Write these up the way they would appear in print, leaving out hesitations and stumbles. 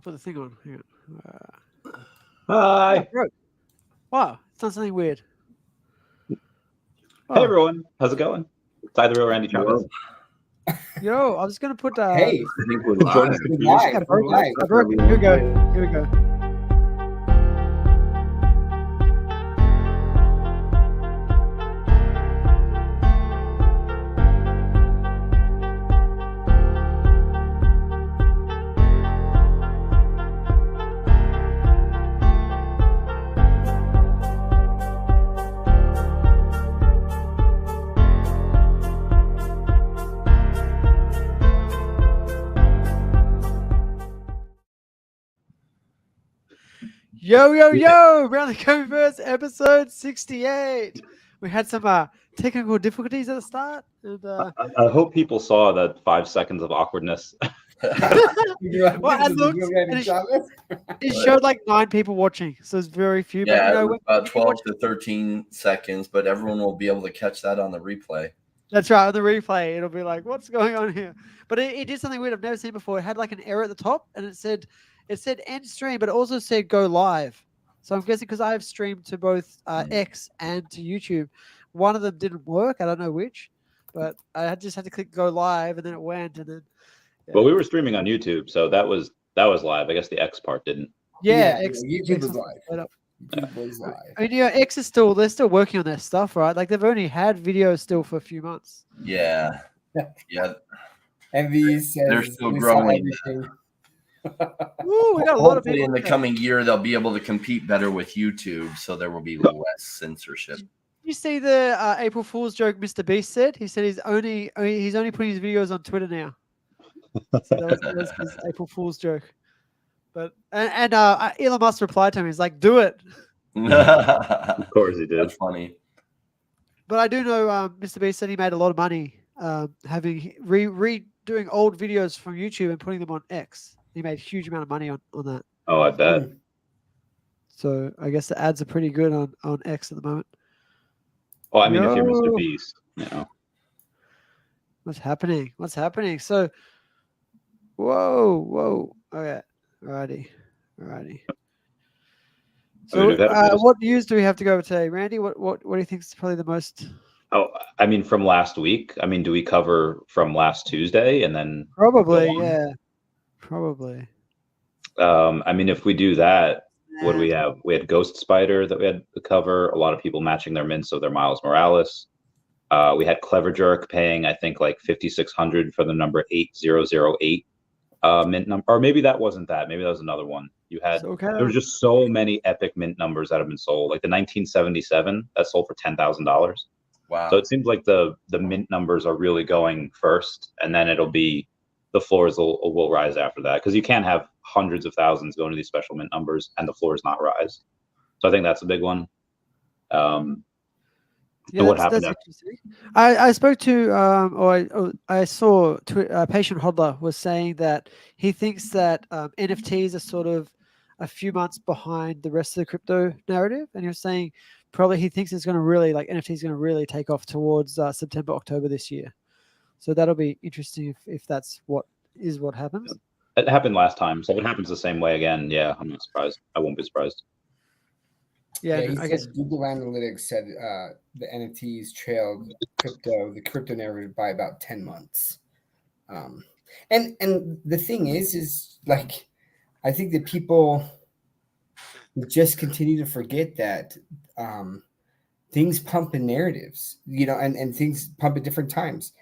trying to put the thing on. Hang on. Hi. Wow, it's done something weird. Hey everyone, how's it going? It's either real Randy Chavez. Yo, I was gonna put. Hey, I think we're live. We're live. I broke it. Here we go. Here we go. Yo, Round the Coververse, episode 68. We had some technical difficulties at the start. And, I hope people saw that 5 seconds of awkwardness. It showed like 9 people watching, so it's very few. Yeah, but, it was about 12 to 13 seconds, but everyone will be able to catch that on the replay. That's right, on the replay, it'll be like, what's going on here? But it did something weird I've never seen before. It had like an error at the top, and it said end stream, but it also said go live. So I'm guessing because I've streamed to both X and to YouTube, one of them didn't work. I don't know which, but I just had to click go live, and then it went, and then. Yeah. Well, we were streaming on YouTube, so that was live. I guess the X part didn't. Yeah, YouTube was live. I mean, X they're still working on their stuff, right? Like they've only had videos still for a few months. Yeah. And they're still growing. Ooh, we got a lot of people. In the coming year, they'll be able to compete better with YouTube, so there will be less censorship. You see the April Fool's joke Mr. Beast said? He said he's only putting his videos on Twitter now. So that was his April Fool's joke. But and Elon Musk replied to him. He's like, "Do it." Of course he did. That's funny. But I do know Mr. Beast said he made a lot of money having redoing old videos from YouTube and putting them on X. He made a huge amount of money on that. Oh, I bet. So I guess the ads are pretty good on X at the moment. Well, I mean, if you're Mr. Beast, you know. What's happening? So, whoa. Okay. Alrighty. So, what news do we have to go over today, Randy? What do you think is probably the most? Oh, I mean, from last week. I mean, do we cover from last Tuesday and then? Probably, yeah. Probably. I mean, if we do that, what do we have? We had Ghost Spider that we had to cover. A lot of people matching their mints of their Miles Morales. We had Clever Jerk paying, I think, like 5,600 for the number 8008 mint number. Or maybe that wasn't that. Maybe that was another one. You had there were just so many epic mint numbers that have been sold. Like the 1977 that sold for $10,000. Wow. So it seems like the mint numbers are really going first, and then it'll be the floors will rise after that, because you can't have hundreds of thousands going to these special mint numbers and the floors not rise. So I think that's a big one. What happened? I spoke to, I saw Patient Hodler was saying that he thinks that NFTs are sort of a few months behind the rest of the crypto narrative, and he was saying probably he thinks it's going to really NFT is going to really take off towards September, October this year. So that'll be interesting if that's what happens. It happened last time, so if it happens the same way again, yeah, I'm not surprised. I won't be surprised. Yeah, I guess Google Analytics said the NFTs trailed the crypto narrative by about 10 months. And the thing is like, I think that people just continue to forget that things pump in narratives, and things pump at different times.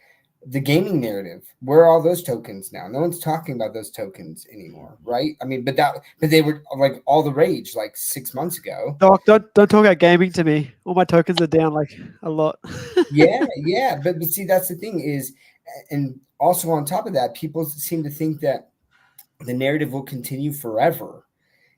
The gaming narrative, where are all those tokens now? No one's talking about those tokens anymore, right? I mean, but they were like all the rage like 6 months ago. Doc, don't talk about gaming to me. All my tokens are down like a lot. yeah, but see, that's the thing is, and also on top of that, people seem to think that the narrative will continue forever.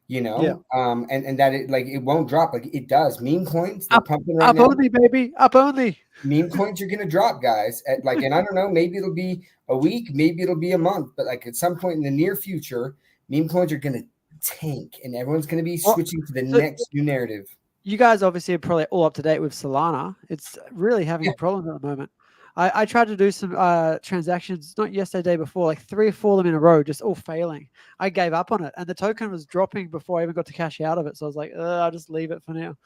And that it won't drop like it does. Meme coins, they're pumping right now. Up only, baby, up only. Meme coins are gonna drop, guys. And I don't know, maybe it'll be a week, maybe it'll be a month, but like at some point in the near future, meme coins are gonna tank, and everyone's gonna be switching to the next new narrative. You guys obviously are probably all up to date with Solana. It's really having a problem at the moment. I tried to do some transactions, not yesterday, day before, like 3 or 4 of them in a row, just all failing. I gave up on it, and the token was dropping before I even got to cash out of it. So I was like, I'll just leave it for now.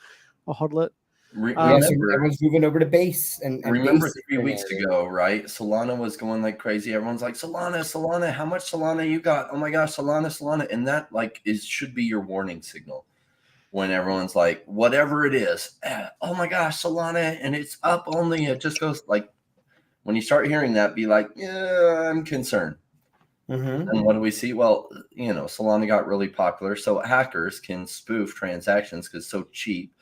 I'll hodl it. Yeah, so everyone's moving over to base. And remember base 3 weeks ago, right? Solana was going like crazy. Everyone's like, Solana, how much Solana you got? Oh my gosh, Solana. And that like should be your warning signal when everyone's like, whatever it is, oh my gosh, Solana, and it's up only. It just goes like, when you start hearing that, be like, yeah, I'm concerned. And what do we see? Well, Solana got really popular, so hackers can spoof transactions because it's so cheap.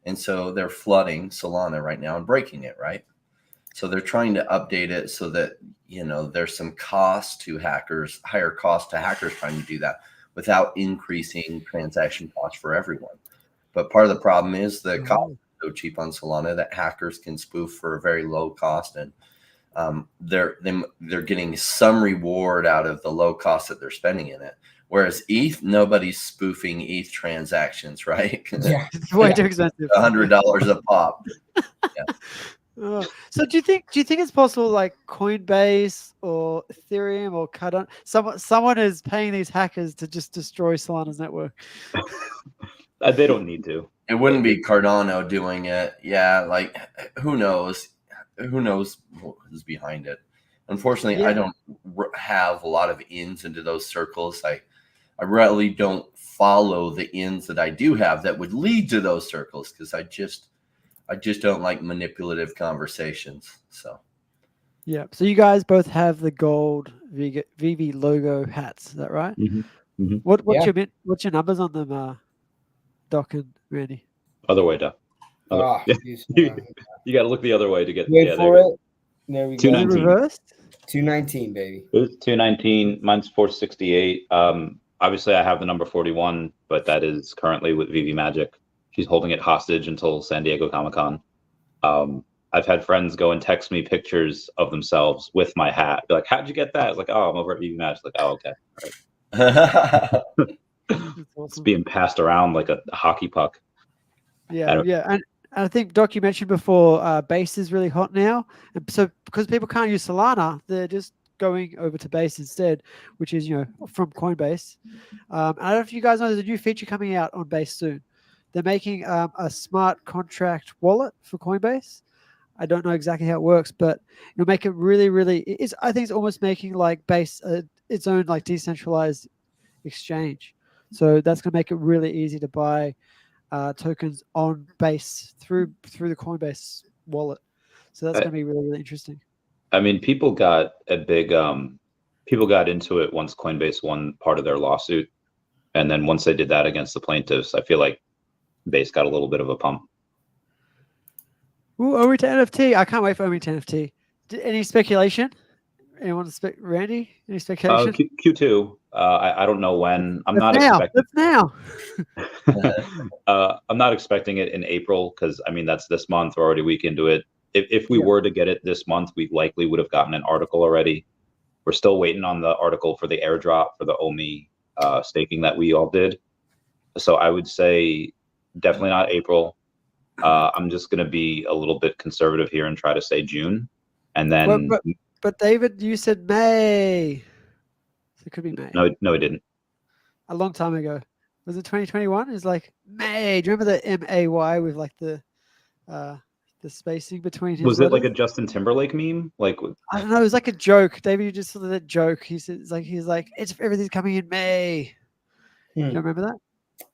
And so they're flooding Solana right now and breaking it, right? So they're trying to update it so that, there's some cost to hackers, higher cost to hackers trying to do that without increasing transaction costs for everyone. But part of the problem is the cost is so cheap on Solana that hackers can spoof for a very low cost. And they're getting some reward out of the low cost that they're spending in it. Whereas ETH, nobody's spoofing ETH transactions, right? Yeah, it's way too expensive. $100 a pop. Yeah. So do you think it's possible, like Coinbase or Ethereum or Cardano, someone is paying these hackers to just destroy Solana's network? They don't need to. It wouldn't be Cardano doing it. Yeah, like who knows? Who knows who's behind it? Unfortunately, I don't have a lot of ins into those circles. I really don't follow the ins that I do have that would lead to those circles because I just don't like manipulative conversations. So yeah. So you guys both have the gold Veve logo hats. Is that right? Mm-hmm. What's your numbers on them, Doc and Randy? Other way, Doc. You got to look the other way to get. Wait for it. There we go. 219. Reversed? 219, baby. It was 219. Mine's 468. Obviously, I have the number 41, but that is currently with Veve Magic. She's holding it hostage until San Diego Comic-Con. I've had friends go and text me pictures of themselves with my hat. Be like, how'd you get that? I was like, oh, I'm over at Veve Magic. Like, oh, okay. Right. Awesome. It's being passed around like a hockey puck. Yeah, and I think, Doc, you mentioned before, Base is really hot now. And so because people can't use Solana, they're just going over to Base instead, which is, from Coinbase. I don't know if you guys know there's a new feature coming out on Base soon. They're making a smart contract wallet for Coinbase. I don't know exactly how it works, but it'll make it really, really. I think it's almost making like Base its own like decentralized exchange. So that's going to make it really easy to buy tokens on Base through the Coinbase wallet. So that's going to be really, really interesting. I mean, people got a big people got into it once Coinbase won part of their lawsuit, and then once they did that against the plaintiffs, I feel like Base got a little bit of a pump. Ooh, OMI to NFT. I can't wait for OMI to NFT. Any speculation? Anyone Randy? Any speculation? Q2. I don't know when. I'm not expecting. That's now. I'm not expecting it in April because I mean that's this month. We're already a week into it. If we were to get it this month, we likely would have gotten an article already. We're still waiting on the article for the airdrop for the OMI staking that we all did. So I would say definitely not April. I'm just going to be a little bit conservative here and try to say June, and then. But David, you said May. So it could be May. No, it didn't. A long time ago. Was it 2021? It's like May. Do you remember the MAY with like the spacing between his Was letters? it like a Justin Timberlake meme? Like I don't know. It was like a joke. David, you just saw that joke. He's like it's everything's coming in May. Do you remember that?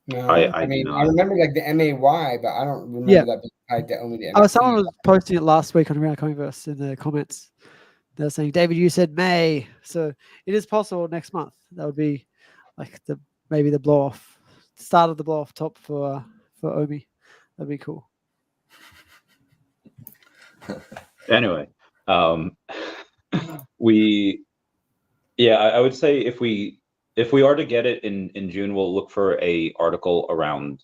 No, I mean I remember like the MAY, but I don't remember that being tied to only the NFT. Oh, someone was posting it last week on Around Coinverse in the comments. They're saying, David, you said May, so it is possible next month. That would be like maybe the blow off, start of the blow off top for OMI. That'd be cool. Anyway, I would say if we are to get it in June, we'll look for a article around.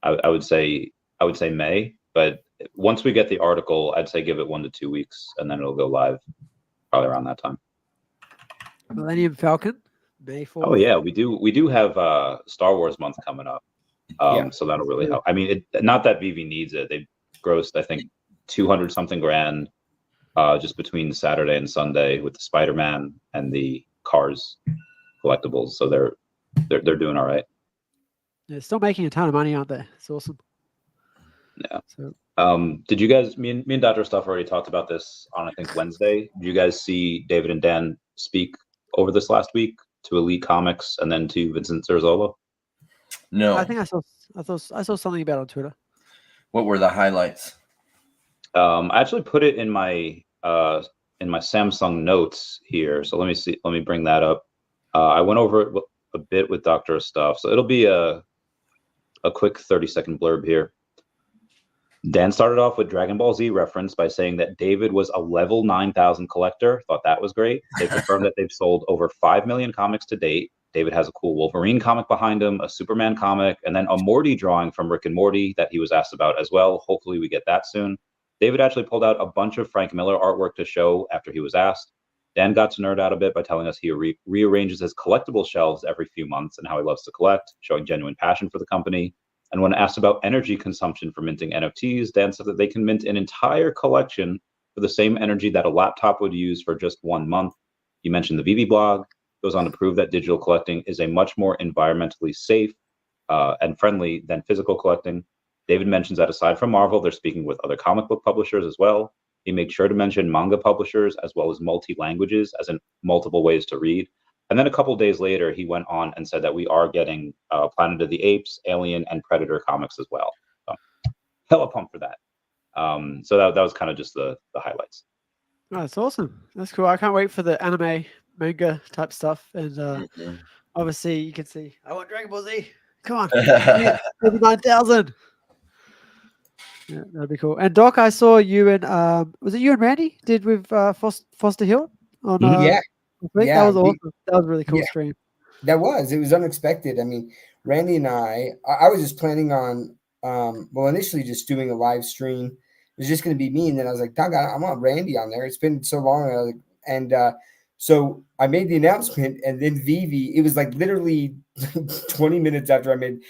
I would say May, but once we get the article, I'd say give it 1 to 2 weeks, and then it'll go live probably around that time. Millennium Falcon, May 4th. Oh yeah, we do have Star Wars month coming up, so that'll really help. I mean, not that Veve needs it. They grossed I think 200 something grand. just between Saturday and Sunday with the Spider-Man and the Cars collectibles. So they're doing all right. Yeah, still making a ton of money, aren't they? It's awesome. Yeah. So, did you guys? Me and Dr. Stuff already talked about this on, I think, Wednesday. Did you guys see David and Dan speak over this last week to Elite Comics and then to Vincent Zerzola? No. I think I saw something about it on Twitter. What were the highlights? I actually put it in my Samsung notes here. So let me see. Let me bring that up. I went over it a bit with Dr. Stuff, so it'll be a quick 30-second blurb here. Dan started off with Dragon Ball Z reference by saying that David was a level 9,000 collector. Thought that was great. They confirmed that they've sold over 5 million comics to date. David has a cool Wolverine comic behind him, a Superman comic, and then a Morty drawing from Rick and Morty that he was asked about as well. Hopefully we get that soon. David actually pulled out a bunch of Frank Miller artwork to show after he was asked. Dan got to nerd out a bit by telling us he rearranges his collectible shelves every few months and how he loves to collect, showing genuine passion for the company. And when asked about energy consumption for minting NFTs, Dan said that they can mint an entire collection for the same energy that a laptop would use for just 1 month. He mentioned the Veve blog, goes on to prove that digital collecting is a much more environmentally safe and friendly than physical collecting. David mentions that aside from Marvel, they're speaking with other comic book publishers as well. He makes sure to mention manga publishers as well as multi-languages, as in multiple ways to read. And then a couple days later, he went on and said that we are getting Planet of the Apes, Alien, and Predator comics as well. So, hella pumped for that. So that was kind of just the highlights. Oh, that's awesome. That's cool. I can't wait for the anime manga type stuff. And obviously, you can see, I want Dragon Ball Z. Come on. 9,000. Yeah, that'd be cool. And Doc, I saw you and was it you and Randy did with Foster Hill on yeah. That was awesome. That was a really cool stream. It was unexpected. I mean, Randy and I was just planning on initially just doing a live stream. It was just going to be me, and then I was like, Doc, I want Randy on there. It's been so long. So I made the announcement, and then Veve, it was like literally 20 minutes after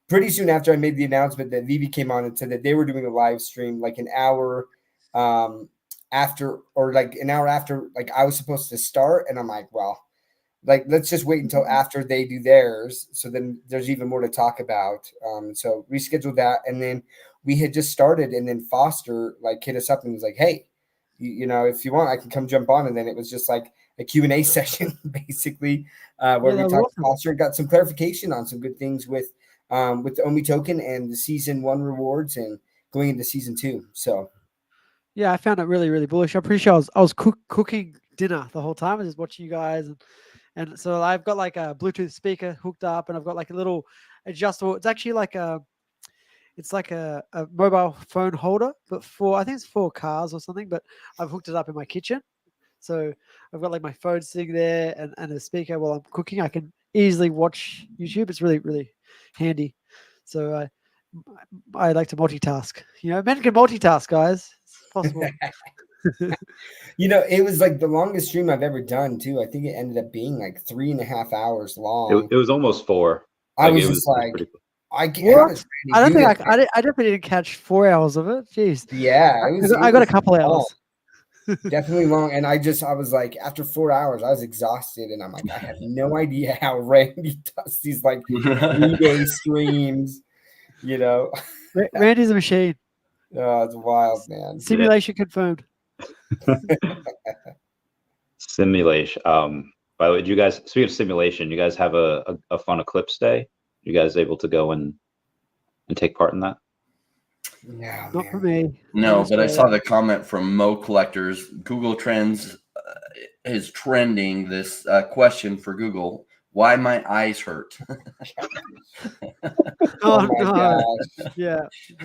pretty soon after I made the announcement that Veve came on and said that they were doing a live stream like an hour after, or like an hour after, like I was supposed to start. And I'm like, well, like, let's just wait until after they do theirs. So then there's even more to talk about. So rescheduled that. And then we had just started, and then Foster like hit us up and was like, hey, you know, if you want, I can come jump on. And then it was just like a Q&A session, basically, where we talked to Foster and got some clarification on some good things with the OMI token and the season 1 rewards and going into season 2. So, yeah, I found it really, really bullish. I'm pretty sure I was cooking dinner the whole time. I was just watching you guys, and so I've got like a Bluetooth speaker hooked up, and I've got like a little adjustable. It's actually like a mobile phone holder, but I think it's for cars or something. But I've hooked it up in my kitchen, so I've got like my phone sitting there and a speaker while I'm cooking. I can easily watch YouTube. It's really, really handy. So I like to multitask. You know, men can multitask, guys. It's possible. You know, it was like the longest stream I've ever done too. I think it ended up being like 3.5 hours long. It was almost 4. I was just like, I definitely didn't catch 4 hours of it. Jeez. Yeah, I got a couple hours. Definitely long. And I was like, after 4 hours, I was exhausted, and I'm like, I have no idea how Randy does these like 3-day streams. You know, Randy's a machine. Oh, it's wild, man. Simulation confirmed. Simulation. By the way, you guys, speaking of simulation, you guys have a fun Eclipse day? You guys able to go and take part in that? Yeah, not for me. No, but I saw the comment from Mo Collectors. Google Trends is trending this question for Google. Why my eyes hurt? Oh my gosh. Yeah.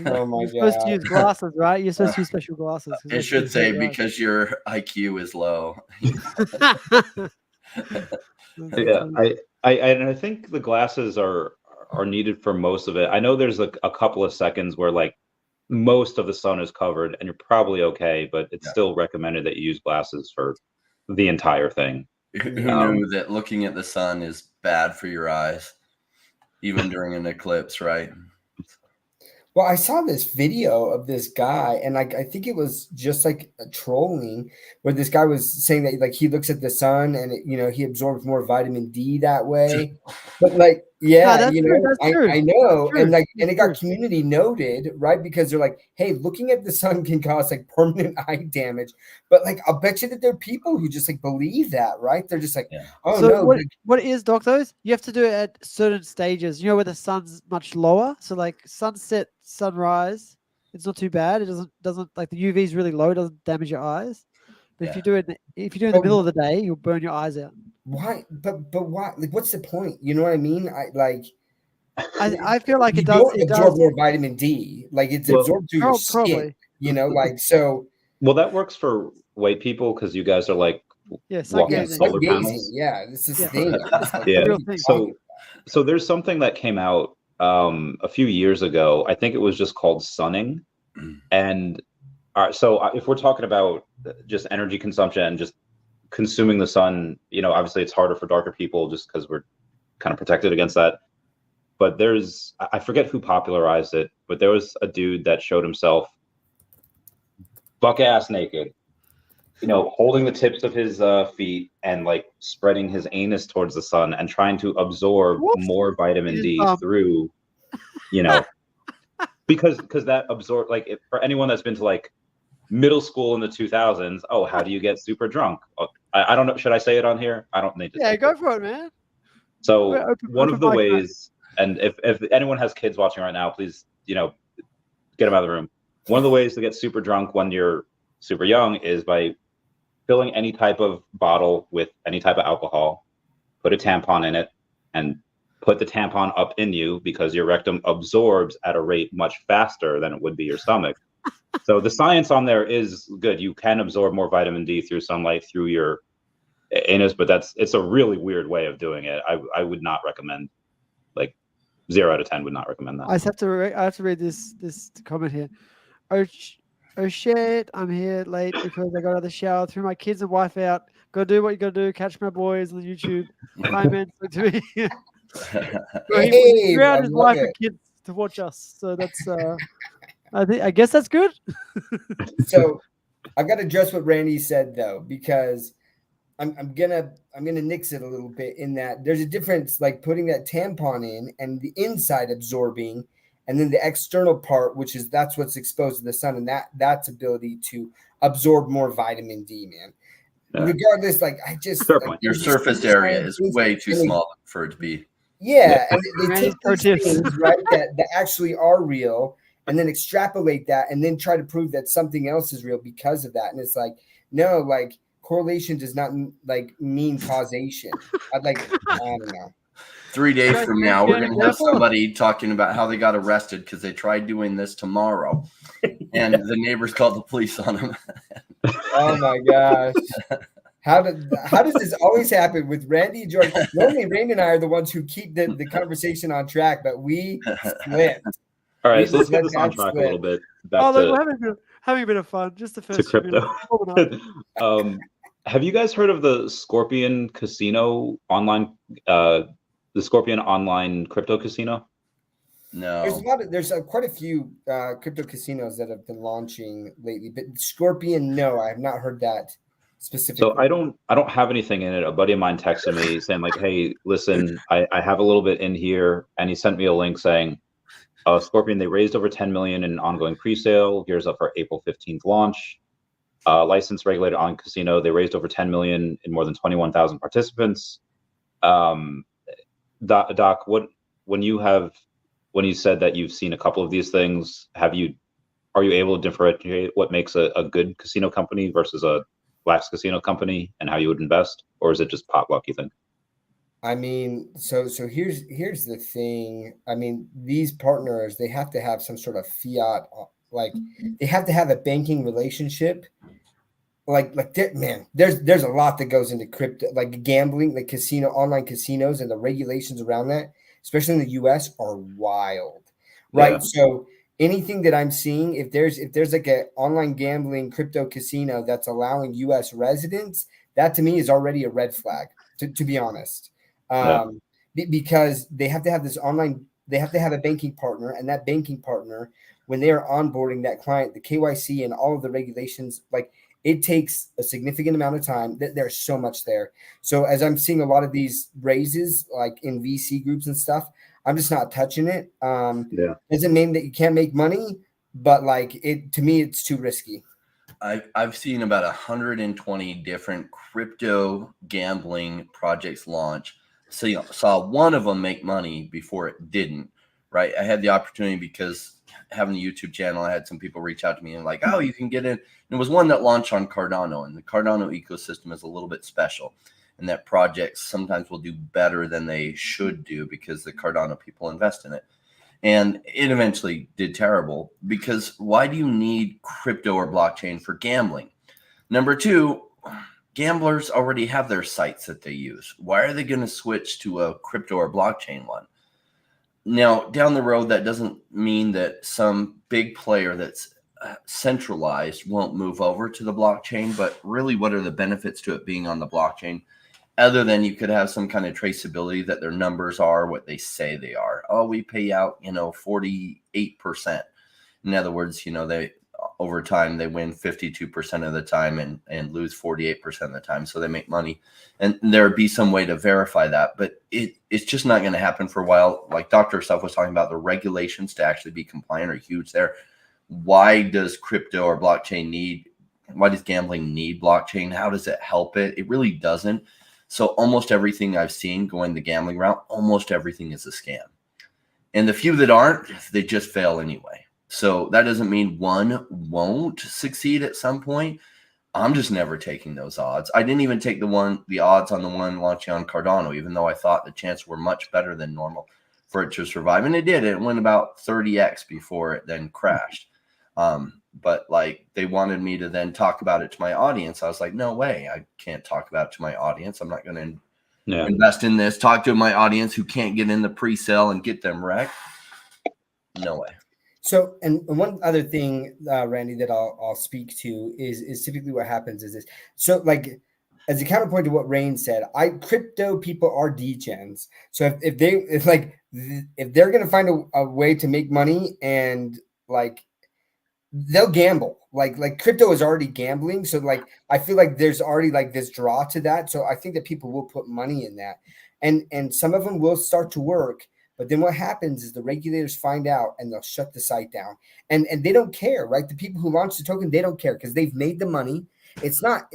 Oh my You're supposed to use glasses, right? You're supposed to use special glasses. It should say because your IQ is low. Yeah, I think the glasses are needed for most of it. I know there's a couple of seconds where like most of the sun is covered and you're probably okay, but it's still recommended that you use glasses for the entire thing. Who knew that looking at the sun is bad for your eyes, even during an eclipse, right? Well, I saw this video of this guy, and like I think it was just like a trolling, where this guy was saying that like he looks at the sun and he absorbs more vitamin D that way. But like, yeah, that's true. That's true. I know, That's true. and like, and That's it got true. community noted, right? Because they're like, hey, looking at the sun can cause like permanent eye damage. But like, I'll bet you that there are people who just like believe that, right? They're just like, oh So no. what it is, Doc, though, you have to do it at certain stages, where the sun's much lower. So like sunset, sunrise, it's not too bad. It doesn't like the UV is really low, it doesn't damage your eyes. But if you do it in the middle of the day, you'll burn your eyes out. Why? But why? Like, what's the point? You know what I mean? I feel like you it does. Don't absorb more vitamin D. Like it's absorbed through your skin. Probably. Like so. Well, that works for white people because you guys are like walking solar panels. Yeah, this is thing. Yeah. So there's something that came out a few years ago. I think it was just called sunning. And so if we're talking about just energy consumption and just consuming the sun, obviously it's harder for darker people just because we're kind of protected against that. But I forget who popularized it, but there was a dude that showed himself buck ass naked, holding the tips of his feet and like spreading his anus towards the sun and trying to absorb more vitamin D through, because that absorb, like for anyone that's been to like middle school in the 2000s, how do you get super drunk? I don't know. Should I say it on here? I don't need to. Yeah, go for it, man. So one of the ways, and if anyone has kids watching right now, please, get them out of the room. One of the ways to get super drunk when you're super young is by filling any type of bottle with any type of alcohol, put a tampon in it, and put the tampon up in you because your rectum absorbs at a rate much faster than it would be your stomach. So the science on there is good. You can absorb more vitamin D through sunlight, through your anus, but it's a really weird way of doing it. I would not recommend, like 0 out of 10 would not recommend that. I have to read this comment here. Oh shit, I'm here late because I got out of the shower, threw my kids and wife out. Gotta do what you gotta do, catch my boys on YouTube. My man spoke to me. He threw out his wife and kids to watch us. So that's I guess that's good. So I've got to address what Randy said though, because I'm gonna nix it a little bit in that there's a difference, like putting that tampon in and the inside absorbing, and then the external part, that's what's exposed to the sun, and that's ability to absorb more vitamin D, man. Yeah. Regardless, like I just like, your surface area is way too small for it to be. Yeah, and they take these things, right, that actually are real, and then extrapolate that, and then try to prove that something else is real because of that. And it's like, no, like correlation does not like mean causation. I don't know. 3 days from now, we're going to have somebody talking about how they got arrested because they tried doing this tomorrow, and the neighbors called the police on them. Oh my gosh. How does this always happen with Randy and George? Normally, Raymond and I are the ones who keep the conversation on track, but we split. All right, so let's get this on track a little bit. We're having a bit of fun. Just the first crypto. Have you guys heard of the Scorpion Casino online? The Scorpion online crypto casino? No. There's quite a few crypto casinos that have been launching lately, but Scorpion, no, I have not heard that specifically. So I don't have anything in it. A buddy of mine texted me saying like, hey, listen, I have a little bit in here, and he sent me a link saying, Scorpion, they raised over 10 million in ongoing pre-sale. Here's up for April 15th launch. Licensed regulated on casino. They raised over 10 million in more than 21,000 participants. Doc, when you said that you've seen a couple of these things, are you able to differentiate what makes a good casino company versus a lax casino company and how you would invest, or is it just potluck, you think? I mean, so here's the thing. I mean, these partners, they have to have some sort of fiat, like they have to have a banking relationship. Like man, there's a lot that goes into crypto, like gambling, like online casinos, and the regulations around that, especially in the US, are wild, right? Yeah. So anything that I'm seeing, if there's like an online gambling crypto casino that's allowing US residents, that to me is already a red flag, to be honest. Because they have to have this online they have to have a banking partner, and that banking partner, when they are onboarding that client, the KYC and all of the regulations, like it takes a significant amount of time. There's so much there. So as I'm seeing a lot of these raises, like in VC groups and stuff, I'm just not touching it. Doesn't mean that you can't make money, but like to me, it's too risky. I've seen about 120 different crypto gambling projects launch. So you saw one of them make money before it didn't, right? I had the opportunity because having a YouTube channel, I had some people reach out to me and like, oh, you can get in. And it was one that launched on Cardano, and the Cardano ecosystem is a little bit special. And that projects sometimes will do better than they should do because the Cardano people invest in it. And it eventually did terrible because why do you need crypto or blockchain for gambling? Number two, gamblers already have their sites that they use. Why are they going to switch to a crypto or blockchain one? Now, down the road, that doesn't mean that some big player that's centralized won't move over to the blockchain. But really, what are the benefits to it being on the blockchain? Other than you could have some kind of traceability that their numbers are what they say they are. Oh, we pay out, 48%. In other words, they over time they win 52% of the time and lose 48% of the time. So they make money. And there'd be some way to verify that. But it's just not going to happen for a while. Like Dr. Stuff was talking about, the regulations to actually be compliant are huge there. Why does crypto or blockchain why does gambling need blockchain? How does it help it? It really doesn't. So almost everything I've seen going the gambling route, almost everything is a scam. And the few that aren't, they just fail anyway. So that doesn't mean one won't succeed at some point. I'm just never taking those odds. I didn't even take the odds on the one launching on Cardano, even though I thought the chances were much better than normal for it to survive. And it did. It went about 30x before it then crashed. But like they wanted me to then talk about it to my audience. I was like, no way. I can't talk about it to my audience. I'm not going to invest in this. Talk to my audience who can't get in the pre-sale and get them wrecked. No way. So, and one other thing, Randy, that I'll speak to is typically what happens is this. So like, as a counterpoint to what Rain said, crypto people are degens. So if they're going to find a way to make money and like, they'll gamble. Like crypto is already gambling. So like, I feel like there's already like this draw to that. So I think that people will put money in that, and some of them will start to work. But then what happens is the regulators find out and they'll shut the site down, and they don't care, right? The people who launch the token, they don't care because they've made the money. It's not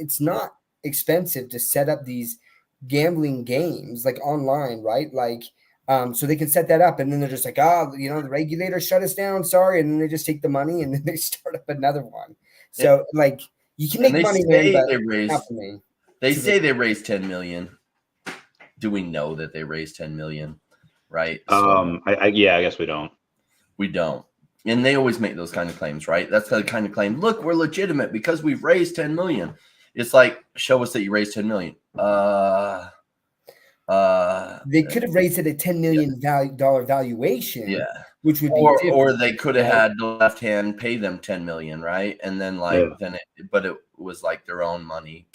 expensive to set up these gambling games like online, right? Like, so they can set that up, and then they're just like, the regulator shut us down, sorry, and then they just take the money and then they start up another one. So like you can make money. They say they raised 10 million. Do we know that they raised 10 million? Right. So, I guess we don't. We don't. And they always make those kind of claims, right? That's the kind of claim. Look, we're legitimate because we've raised 10 million. It's like, show us that you raised 10 million. They could have raised it at $10 million valuation. Yeah. Which would be or they could have had the left hand pay them 10 million, right? And then but it was like their own money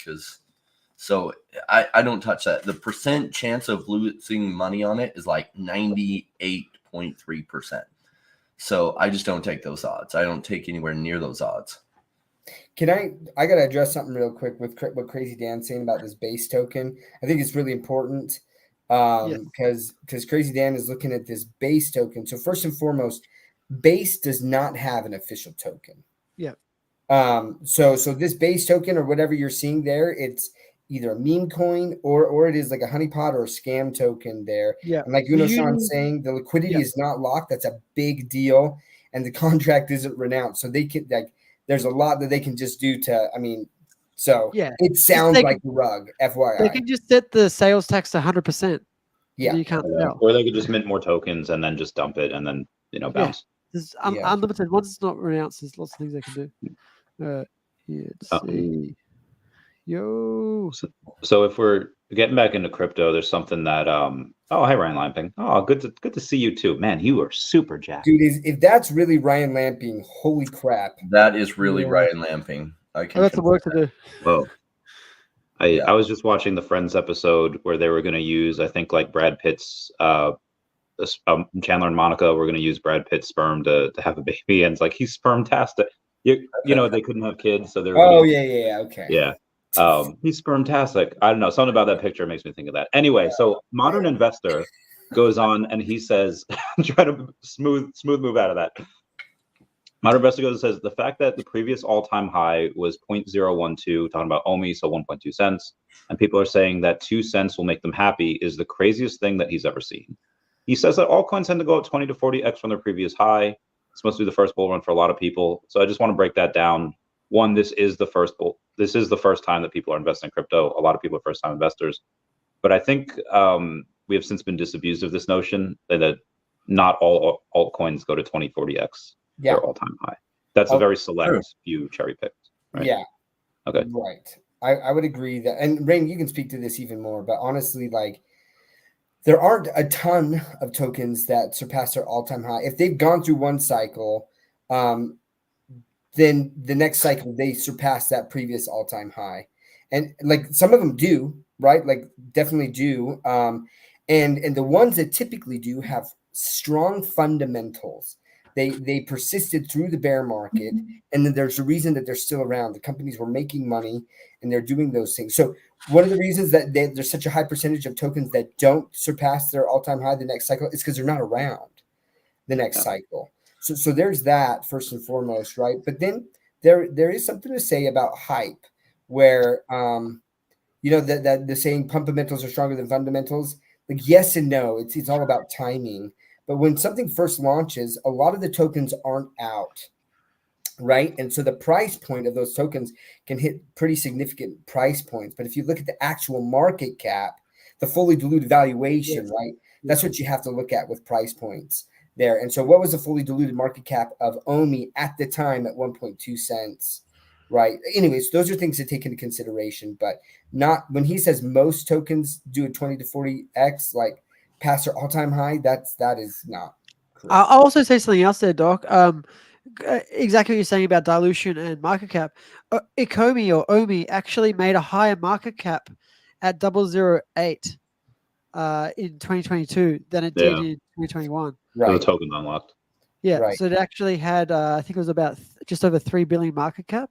so I don't touch that. The percent chance of losing money on it is like 98.3%. So I just don't take those odds. I don't take anywhere near those odds. I got to address something real quick with what Crazy Dan's saying about this base token. I think it's really important because Crazy Dan is looking at this base token. So first and foremost, base does not have an official token. Yeah. So this base token or whatever you're seeing there, it's either a meme coin or it is like a honeypot or a scam token there. Yeah. And like Sean's saying, the liquidity is not locked. That's a big deal. And the contract isn't renounced. So they can there's a lot that they can just do it sounds like the rug, FYI. They can just set the sales tax to 100%. Yeah. You can't sell. Or they could just mint more tokens and then just dump it and then, bounce. There's unlimited. Once it's not renounced, there's lots of things they can do. Let's see. So if we're getting back into crypto, there's something that hi Ryan Lamping. Oh, good to see you too. Man, you are super jacked. Dude, if that's really Ryan Lamping, holy crap. That is really Ryan Lamping. I got some work to do. Whoa. I was just watching the Friends episode where they were going to use, I think, like Brad Pitt's Chandler and Monica were going to use Brad Pitt's sperm to have a baby, and it's like he's spermtastic. You know, they couldn't have kids, so they were okay. Yeah. He's spermtastic. I don't know. Something about that picture makes me think of that. Anyway, so Modern Investor goes on and he says, try to smooth move out of that. Modern Investor goes and says, the fact that the previous all-time high was 0.012, talking about OMI, so 1.2 cents, and people are saying that 2 cents will make them happy is the craziest thing that he's ever seen. He says that altcoins tend to go up 20 to 40x from their previous high. It's supposed to be the first bull run for a lot of people. So I just want to break that down. One, this is the first time that people are investing in crypto. A lot of people are first-time investors. But I think we have since been disabused of this notion that not all altcoins go to 20, 40x their all-time high. That's a very select few cherry-picked. Right? Yeah. Okay. Right. I would agree that, and Rain, you can speak to this even more, but honestly, like, there aren't a ton of tokens that surpass their all-time high. If they've gone through one cycle, then the next cycle they surpass that previous all-time high. And like some of them do, right? Like definitely do. And the ones that typically do have strong fundamentals. They persisted through the bear market, and then there's a reason that they're still around. The companies were making money and they're doing those things. So one of the reasons that there's such a high percentage of tokens that don't surpass their all-time high the next cycle is because they're not around the next cycle. So there's that first and foremost, right? But then there is something to say about hype, where that the saying fundamentals are stronger than fundamentals. Like yes and no, it's all about timing. But when something first launches, a lot of the tokens aren't out, right? And so the price point of those tokens can hit pretty significant price points. But if you look at the actual market cap, the fully diluted valuation, right? That's what you have to look at with price points there. And so what was the fully diluted market cap of OMI at the time at 1.2 cents, right? Anyways, those are things to take into consideration, but not when he says most tokens do a 20 to 40x, like past their all-time high, that is not correct. I'll also say something else there, Doc. Exactly what you're saying about dilution and market cap. Ecomi or OMI actually made a higher market cap at 008 in 2022 than it did in 2021. Right. The token unlocked. Yeah, right. So it actually had, I think it was about just over 3 billion market cap,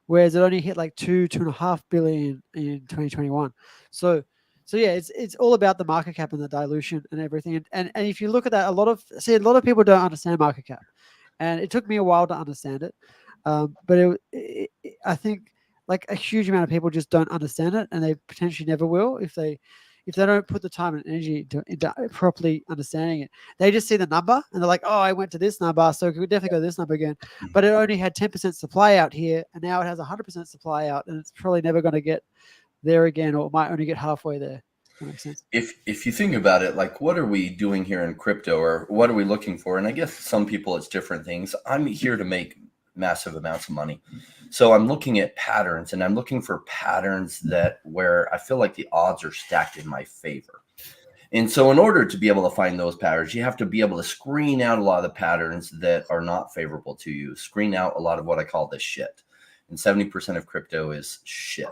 whereas it only hit like 2.5 billion in 2021. So yeah, it's all about the market cap and the dilution and everything. And if you look at that, a lot of people don't understand market cap, and it took me a while to understand it. But I think like a huge amount of people just don't understand it, and they potentially never will if they don't put the time and energy into properly understanding it. They just see the number and they're like, oh, I went to this number, so it could definitely go to this number again. But it only had 10% supply out here, and now it has 100% supply out, and it's probably never going to get there again, or it might only get halfway there. That makes sense. If you think about it, like what are we doing here in crypto, or what are we looking for? And I guess some people it's different things. I'm here to make massive amounts of money. So I'm looking at patterns, and I'm looking for patterns where I feel like the odds are stacked in my favor. And so in order to be able to find those patterns, you have to be able to screen out a lot of the patterns that are not favorable to you, screen out a lot of what I call the shit. And 70% of crypto is shit.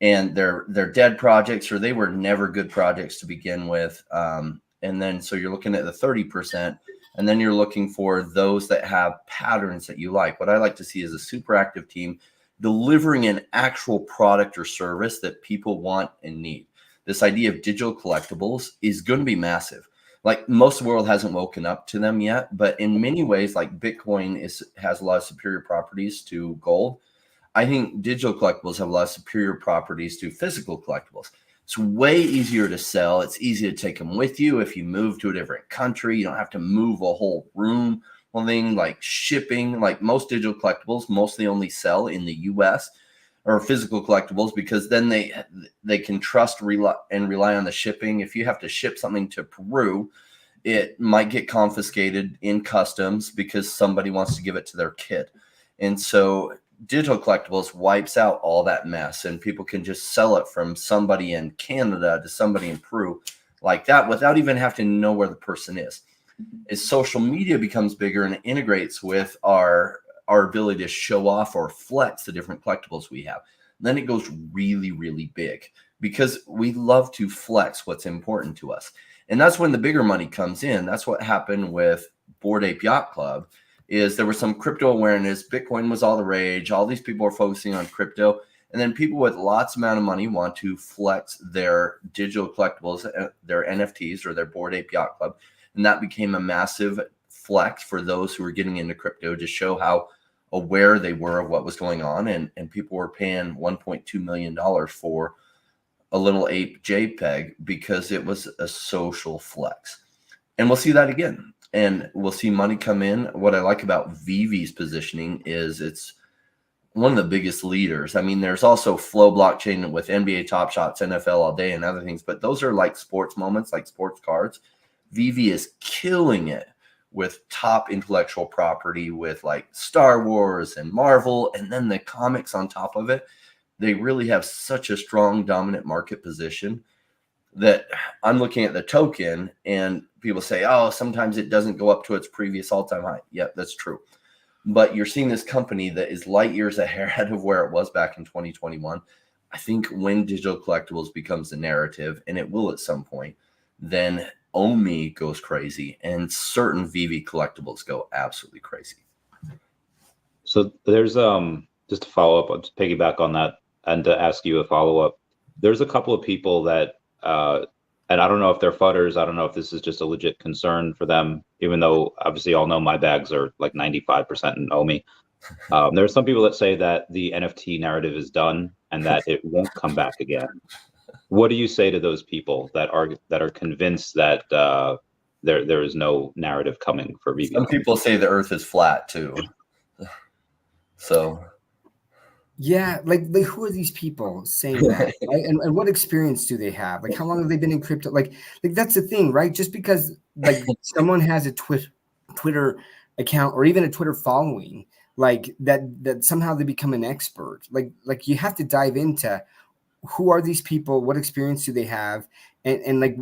And they're dead projects, or they were never good projects to begin with. And then so you're looking at the 30%, and then you're looking for those that have patterns that you like. What I like to see is a super active team delivering an actual product or service that people want and need. This idea of digital collectibles is going to be massive. Like most of the world hasn't woken up to them yet, but in many ways, like Bitcoin has a lot of superior properties to gold. I think digital collectibles have a lot of superior properties to physical collectibles. It's way easier to sell. It's easy to take them with you. If you move to a different country, you don't have to move a whole room. One thing like shipping, like most digital collectibles mostly only sell in the US or physical collectibles, because then they can trust and rely on the shipping. If you have to ship something to Peru, it might get confiscated in customs because somebody wants to give it to their kid. And so digital collectibles wipes out all that mess, and people can just sell it from somebody in Canada to somebody in Peru like that without even having to know where the person is. As social media becomes bigger and integrates with our ability to show off or flex the different collectibles we have, then it goes really, really big, because we love to flex what's important to us. And that's when the bigger money comes in. That's what happened with Bored Ape Yacht Club, is there was some crypto awareness. Bitcoin was all the rage. All these people are focusing on crypto. And then people with lots amount of money want to flex their digital collectibles, their NFTs or their Bored Ape Yacht Club. And that became a massive flex for those who were getting into crypto to show how aware they were of what was going on. And people were paying $1.2 million for a little ape JPEG because it was a social flex. And we'll see that again. And we'll see money come in. What I like about Veve's positioning is it's one of the biggest leaders. I mean, there's also Flow Blockchain with NBA Top Shots, NFL All Day, and other things, but those are like sports moments, like sports cards. Veve is killing it with top intellectual property, with like Star Wars and Marvel, and then the comics on top of it. They really have such a strong, dominant market position that I'm looking at the token and people say, oh, sometimes it doesn't go up to its previous all-time high. Yep, that's true. But you're seeing this company that is light years ahead of where it was back in 2021. I think when digital collectibles becomes the narrative, and it will at some point, then OMI goes crazy and certain Veve collectibles go absolutely crazy. So there's just to follow up, to piggyback on that and to ask you a follow-up. There's a couple of people that and I don't know if they're fudders. I don't know if this is just a legit concern for them, even though obviously all know my bags are like 95% in OMI. There are some people that say that the NFT narrative is done and that it won't come back again. What do you say to those people that are convinced that there is no narrative coming for Veve? Some people say the Earth is flat too. So. Yeah, like who are these people saying that, right? And what experience do they have? Like, how long have they been in crypto? Like that's the thing, right? Just because like someone has a Twitter account or even a Twitter following, like that somehow they become an expert. Like you have to dive into who are these people, what experience do they have, and like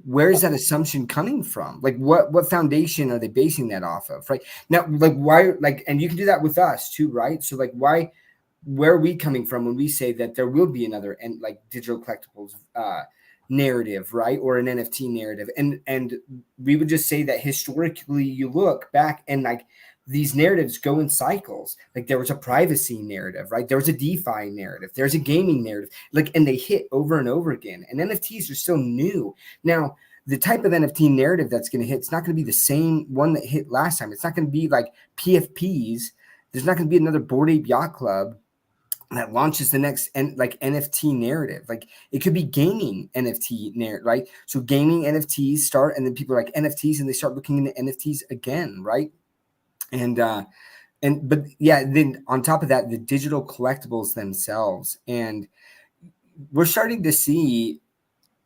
where is that assumption coming from? Like what foundation are they basing that off of, right? Now, like why, like, and you can do that with us too, right? So like where are we coming from when we say that there will be another and like digital collectibles narrative, right? Or an NFT narrative. And we would just say that historically you look back and like these narratives go in cycles. Like there was a privacy narrative, right? There was a DeFi narrative. There's a gaming narrative, like, and they hit over and over again. And NFTs are still new. Now, the type of NFT narrative that's going to hit, it's not going to be the same one that hit last time. It's not going to be like PFPs. There's not going to be another Bored Ape Yacht Club that launches the next like NFT narrative. Like it could be gaming NFT narrative, right? So gaming NFTs start, and then people are like NFTs, and they start looking into NFTs again, right? But yeah, then on top of that, the digital collectibles themselves, and we're starting to see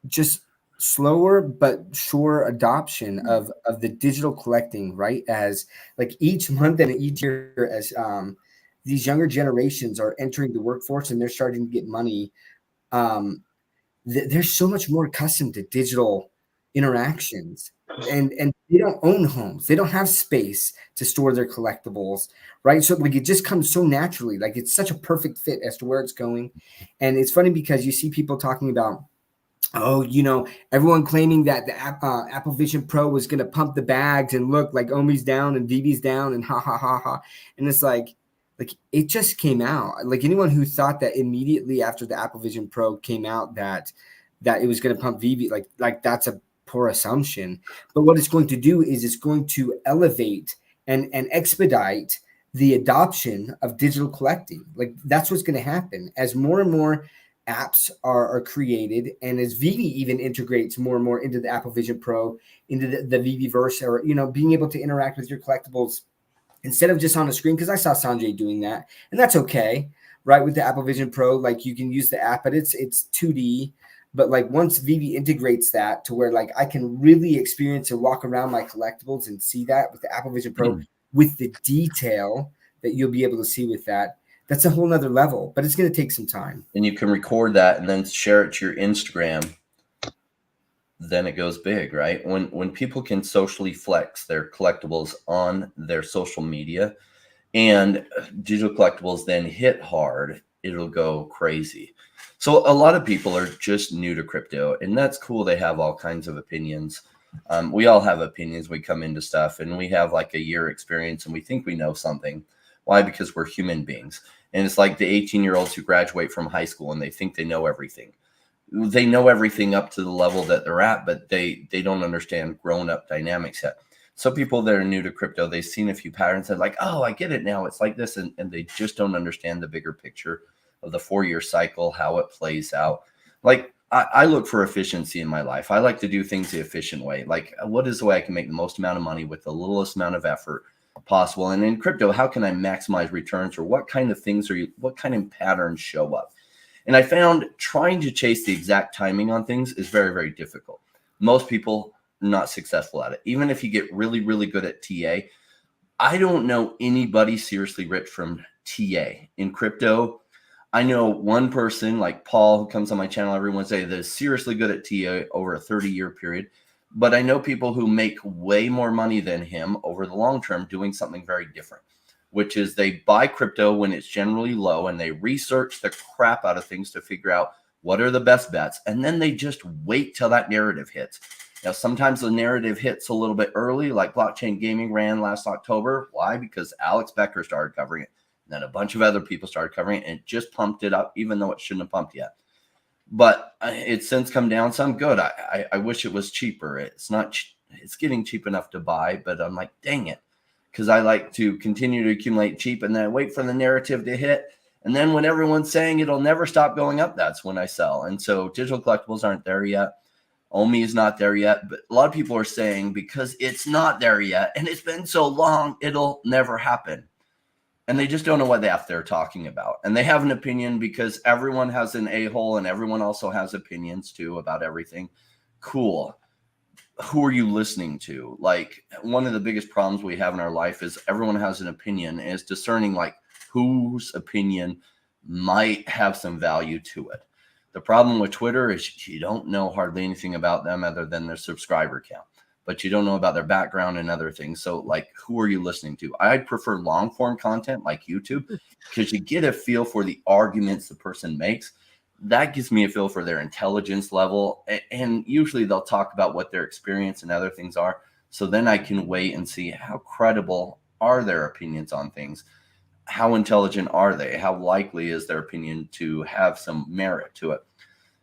just slower but sure adoption of the digital collecting, right? As like each month and each year, as these younger generations are entering the workforce and they're starting to get money, they're so much more accustomed to digital interactions, and they don't own homes. They don't have space to store their collectibles, right? So like it just comes so naturally. Like it's such a perfect fit as to where it's going. And it's funny because you see people talking about, oh, you know, everyone claiming that the Apple Vision Pro was going to pump the bags and look like OMI's down and Veve's down and ha ha ha ha. And it's like it just came out. Like anyone who thought that immediately after the Apple Vision Pro came out that it was going to pump Veve, like that's a poor assumption. But what it's going to do is it's going to elevate and expedite the adoption of digital collecting. Like that's what's going to happen as more and more apps are created, and as Veve even integrates more and more into the Apple Vision Pro, into the Veveverse, or you know, being able to interact with your collectibles instead of just on a screen, because I saw Sanjay doing that, and that's okay, right? With the Apple Vision Pro, like you can use the app, but it's 2D. But like once Veve integrates that to where like I can really experience and walk around my collectibles and see that with the Apple Vision Pro with the detail that you'll be able to see with that, that's a whole nother level, but it's going to take some time. And you can record that and then share it to your Instagram. Then it goes big, right? When people can socially flex their collectibles on their social media and digital collectibles then hit hard, it'll go crazy. So a lot of people are just new to crypto, and that's cool. They have all kinds of opinions. We all have opinions. We come into stuff and we have like a year experience and we think we know something. Why? Because we're human beings. And it's like the 18-year-olds who graduate from high school and they think they know everything. They know everything up to the level that they're at, but they don't understand grown-up dynamics yet. So people that are new to crypto, they've seen a few patterns and like, oh, I get it now. It's like this. And they just don't understand the bigger picture of the 4-year cycle, how it plays out. Like I look for efficiency in my life. I like to do things the efficient way. Like, what is the way I can make the most amount of money with the littlest amount of effort possible? And in crypto, how can I maximize returns, or what kind of things what kind of patterns show up? And I found trying to chase the exact timing on things is very, very difficult. Most people are not successful at it. Even if you get really, really good at TA, I don't know anybody seriously rich from TA in crypto. I know one person like Paul who comes on my channel every Wednesday that is seriously good at TA over a 30-year period. But I know people who make way more money than him over the long term doing something very different, which is they buy crypto when it's generally low and they research the crap out of things to figure out what are the best bets. And then they just wait till that narrative hits. Now, sometimes the narrative hits a little bit early, like blockchain gaming ran last October. Why? Because Alex Becker started covering it. Then a bunch of other people started covering it and it just pumped it up, even though it shouldn't have pumped yet. But it's since come down some. Good. I wish it was cheaper. It's not. It's getting cheap enough to buy, but I'm like, dang it, because I like to continue to accumulate cheap and then wait for the narrative to hit. And then when everyone's saying it'll never stop going up, that's when I sell. And so digital collectibles aren't there yet. OMI is not there yet, but a lot of people are saying because it's not there yet and it's been so long, it'll never happen. And they just don't know what they're talking about. And they have an opinion because everyone has an a-hole and everyone also has opinions too about everything. Cool. Who are you listening to? Like, one of the biggest problems we have in our life is everyone has an opinion, and it's discerning like whose opinion might have some value to it. The problem with Twitter is you don't know hardly anything about them other than their subscriber count, but you don't know about their background and other things. So like, who are you listening to? I'd prefer long form content like YouTube because you get a feel for the arguments the person makes. That gives me a feel for their intelligence level. And usually they'll talk about what their experience and other things are. So then I can wait and see how credible are their opinions on things. How intelligent are they? How likely is their opinion to have some merit to it?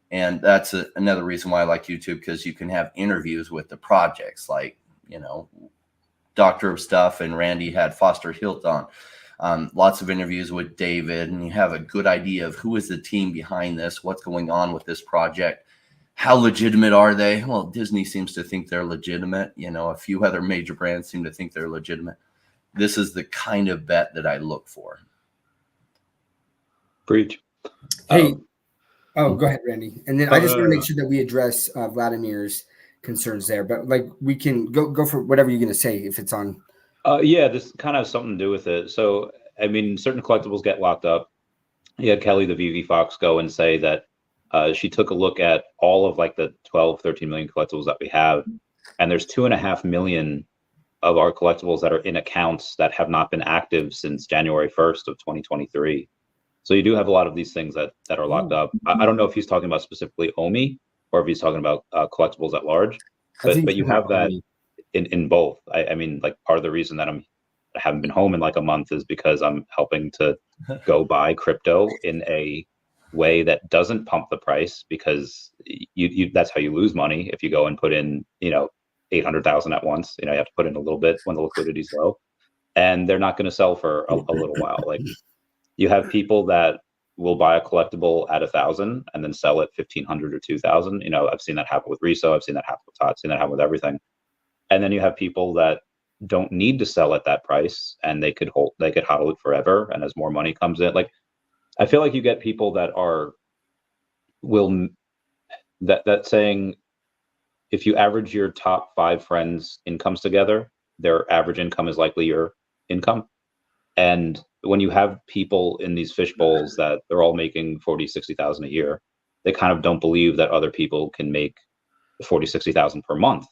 And that's another reason why I like YouTube, because you can have interviews with the projects, like, you know, Doctor of Stuff and Randy had Foster Hilt on. Lots of interviews with David, and you have a good idea of who is the team behind this, what's going on with this project, how legitimate are they? Well, Disney seems to think they're legitimate. You know, a few other major brands seem to think they're legitimate. This is the kind of bet that I look for. Preach. Hey, go ahead, Randy. And then I just want to make sure that we address Vladimir's concerns there. But like, we can go for whatever you're going to say if it's on. Yeah, this kind of has something to do with it. So, I mean, certain collectibles get locked up. You had Kelly, the VV Fox, go and say that she took a look at all of like the 12, 13 million collectibles that we have. And there's 2.5 million of our collectibles that are in accounts that have not been active since January 1st of 2023. So you do have a lot of these things that are locked up. I don't know if he's talking about specifically OMI or if he's talking about collectibles at large, but you have that in both. I mean, like, part of the reason that I haven't been home in like a month is because I'm helping to go buy crypto in a way that doesn't pump the price, because you that's how you lose money. If you go and put in, 800,000 at once, you have to put in a little bit when the liquidity is low, and they're not going to sell for a little while. Like, you have people that will buy a collectible at 1,000 and then sell it 1,500 or 2,000. I've seen that happen with Riso. I've seen that happen with Todd. I've seen that happen with everything. And then you have people that don't need to sell at that price, and they could hodl it forever. And as more money comes in, like, I feel like you get people that that saying, if you average your top 5 friends' incomes together, their average income is likely your income. And when you have people in these fish bowls that they're all making 40, 60,000 a year, they kind of don't believe that other people can make 40, 60,000 per month.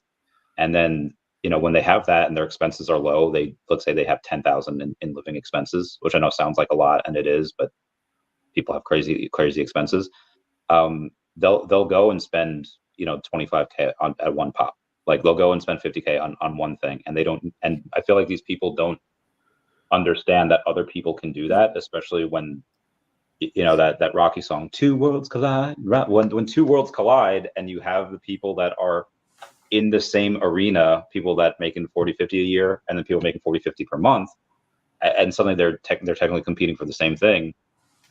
And then, when they have that and their expenses are low, let's say they have 10,000 in living expenses, which I know sounds like a lot, and it is, but people have crazy expenses. they'll go and spend, 25K at one pop. Like they'll go and spend 50K on one thing, and I feel like these people don't understand that other people can do that, especially when that Rocky song, Two Worlds Collide. When two worlds collide and you have the people that are in the same arena, people that making 40, 50 a year, and then people making 40, 50 per month, and suddenly they're technically competing for the same thing.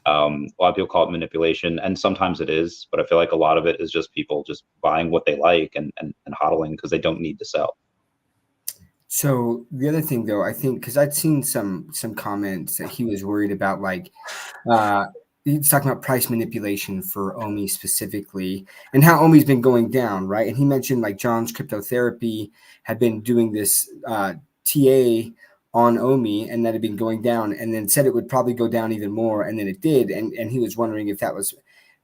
A lot of people call it manipulation, and sometimes it is, but I feel like a lot of it is just people just buying what they like and hodling because they don't need to sell. So the other thing, though, I think, because I'd seen some comments that he was worried about, like he's talking about price manipulation for OMI specifically, and how OMI's been going down, right? And he mentioned like John's Cryptotherapy had been doing this TA on OMI, and that had been going down, and then said it would probably go down even more, and then it did, and he was wondering if that was,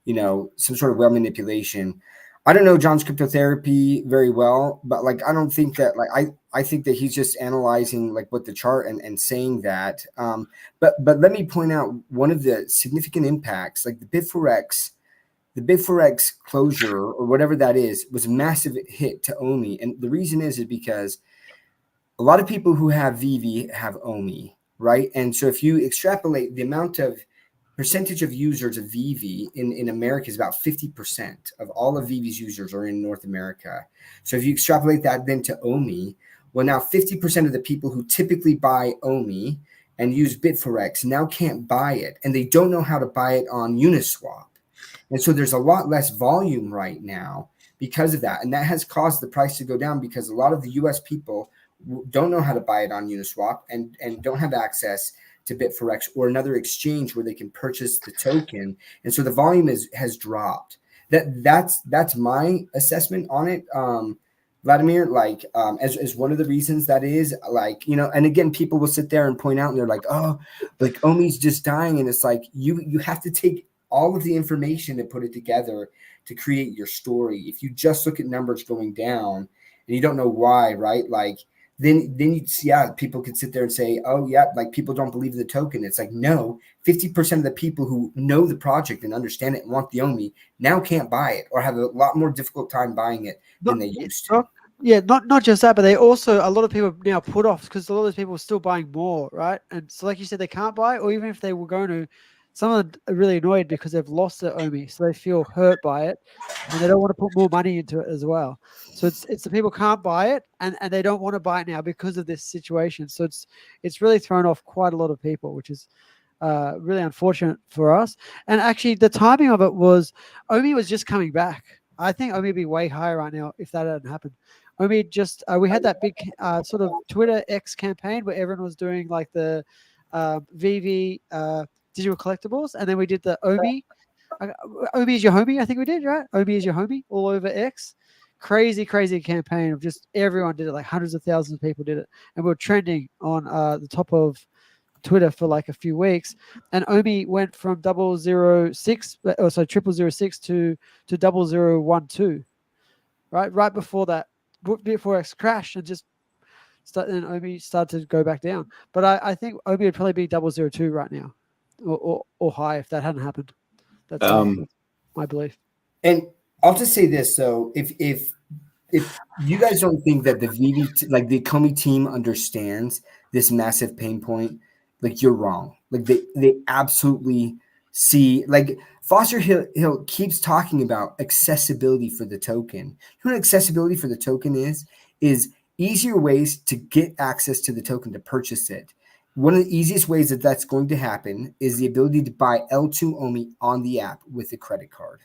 some sort of well manipulation. I don't know John's Cryptotherapy very well, but like I don't think that, like I think that he's just analyzing like what the chart and saying that. But let me point out one of the significant impacts, like the Bit4X closure or whatever that is, was a massive hit to OMI, and the reason is because a lot of people who have Veve have OMI, right? And so if you extrapolate the amount of percentage of users of Veve in America is about 50% of all of Veve's users are in North America. So if you extrapolate that then to OMI, well, now 50% of the people who typically buy OMI and use Bit4X now can't buy it, and they don't know how to buy it on Uniswap. And so there's a lot less volume right now because of that. And that has caused the price to go down because a lot of the US people don't know how to buy it on Uniswap and don't have access to Bit4X or another exchange where they can purchase the token. And so the volume has dropped. That's my assessment on it. Vladimir, like as one of the reasons that is, like, and again, people will sit there and point out and they're like, oh, like OMI's just dying. And it's like, you have to take all of the information and put it together to create your story. If you just look at numbers going down and you don't know why, right? Like, then you see, people could sit there and say, oh yeah, like people don't believe the token. It's like, no, 50% of the people who know the project and understand it and want the OMI now can't buy it or have a lot more difficult time buying it than they used to. Not just that, but they also, a lot of people now put off because a lot of those people are still buying more, right? And so like you said, they can't buy, or even if they were going to, some of them are really annoyed because they've lost their OMI, so they feel hurt by it, and they don't want to put more money into it as well. So it's the people can't buy it, and they don't want to buy it now because of this situation. So it's really thrown off quite a lot of people, which is really unfortunate for us. And actually, the timing of it was OMI was just coming back. I think OMI would be way higher right now if that hadn't happened. OMI just we had that big sort of Twitter X campaign where everyone was doing like the Veve digital collectibles, and then we did the OMI. OMI is your homie, I think we did, right? OMI is your homie all over X. Crazy campaign of just everyone did it, like hundreds of thousands of people did it, and we were trending on the top of Twitter for like a few weeks. And OMI went from 006 to 0012, right before that, before X crashed, and just and OMI started to go back down. But I think OMI would probably be 002 right now, or high if that hadn't happened. That's my belief. And I'll just say this: so if you guys don't think that the Veve, like the OMI team, understands this massive pain point, like you're wrong. Like they absolutely see. Like Foster Hill keeps talking about accessibility for the token. You know what accessibility for the token is easier ways to get access to the token, to purchase it. One of the easiest ways that that's going to happen is the ability to buy L2 OMI on the app with a credit card.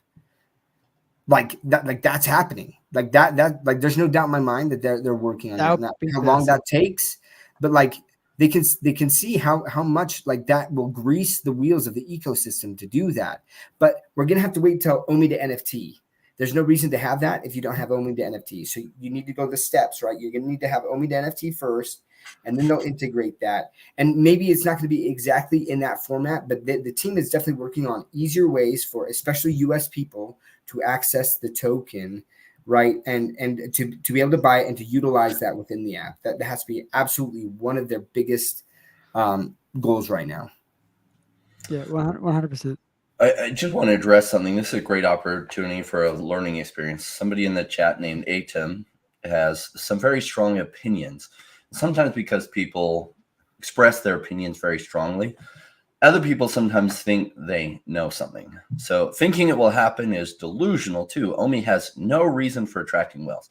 Like that's happening. Like that like there's no doubt in my mind that they're working on that. How long that takes, but like they can see how much like that will grease the wheels of the ecosystem to do that. But we're gonna have to wait till OMI to NFT. There's no reason to have that if you don't have OMI to NFT. So you need to go the steps, right? You're gonna need to have OMI to NFT first, and then they'll integrate that. And maybe it's not going to be exactly in that format, but the team is definitely working on easier ways for especially US people to access the token, right? And to be able to buy it and to utilize that within the app. That has to be absolutely one of their biggest goals right now. Yeah, 100%. I just want to address something. This is a great opportunity for a learning experience. Somebody in the chat named Atim has some very strong opinions. Sometimes because people express their opinions very strongly, other people sometimes think they know something. So thinking it will happen is delusional too. OMI has no reason for attracting whales.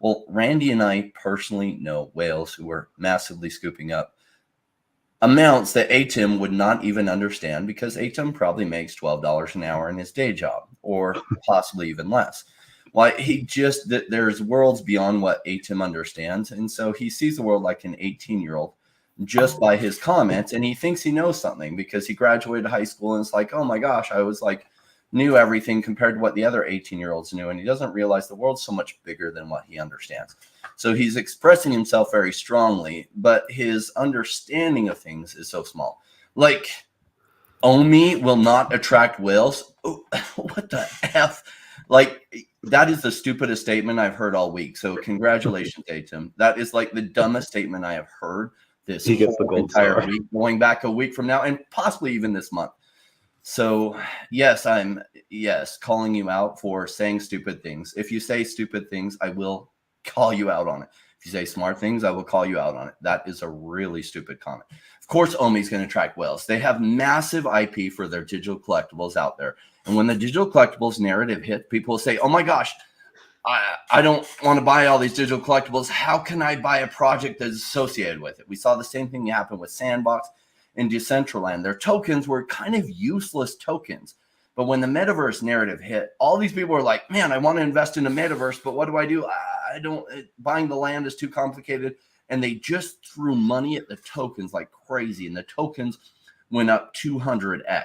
Well, Randy and I personally know whales who are massively scooping up amounts that Atim would not even understand, because Atim probably makes $12 an hour in his day job, or possibly even less. Why, there's worlds beyond what Atim understands. And so he sees the world like an 18-year-old just by his comments, and he thinks he knows something because he graduated high school and it's like, oh my gosh, I was like, knew everything compared to what the other 18-year-olds knew. And he doesn't realize the world's so much bigger than what he understands. So he's expressing himself very strongly, but his understanding of things is so small. Like, OMI will not attract whales. Oh, what the F? Like, that is the stupidest statement I've heard all week. So congratulations, Atim. That is like the dumbest statement I have heard this he gets the gold entire star. week, going back a week from now, and possibly even this month. So yes, I'm calling you out for saying stupid things. If you say stupid things, I will call you out on it. If you say smart things, I will call you out on it. That is a really stupid comment. Of course, OMI is going to attract whales. They have massive IP for their digital collectibles out there. And when the digital collectibles narrative hits, people will say, oh my gosh, I don't want to buy all these digital collectibles. How can I buy a project that's associated with it? We saw the same thing happen with Sandbox and Decentraland. Their tokens were kind of useless tokens. But when the metaverse narrative hit, all these people were like, man, I want to invest in a metaverse, but what do? I don't, buying the land is too complicated. And they just threw money at the tokens like crazy. And the tokens went up 200x,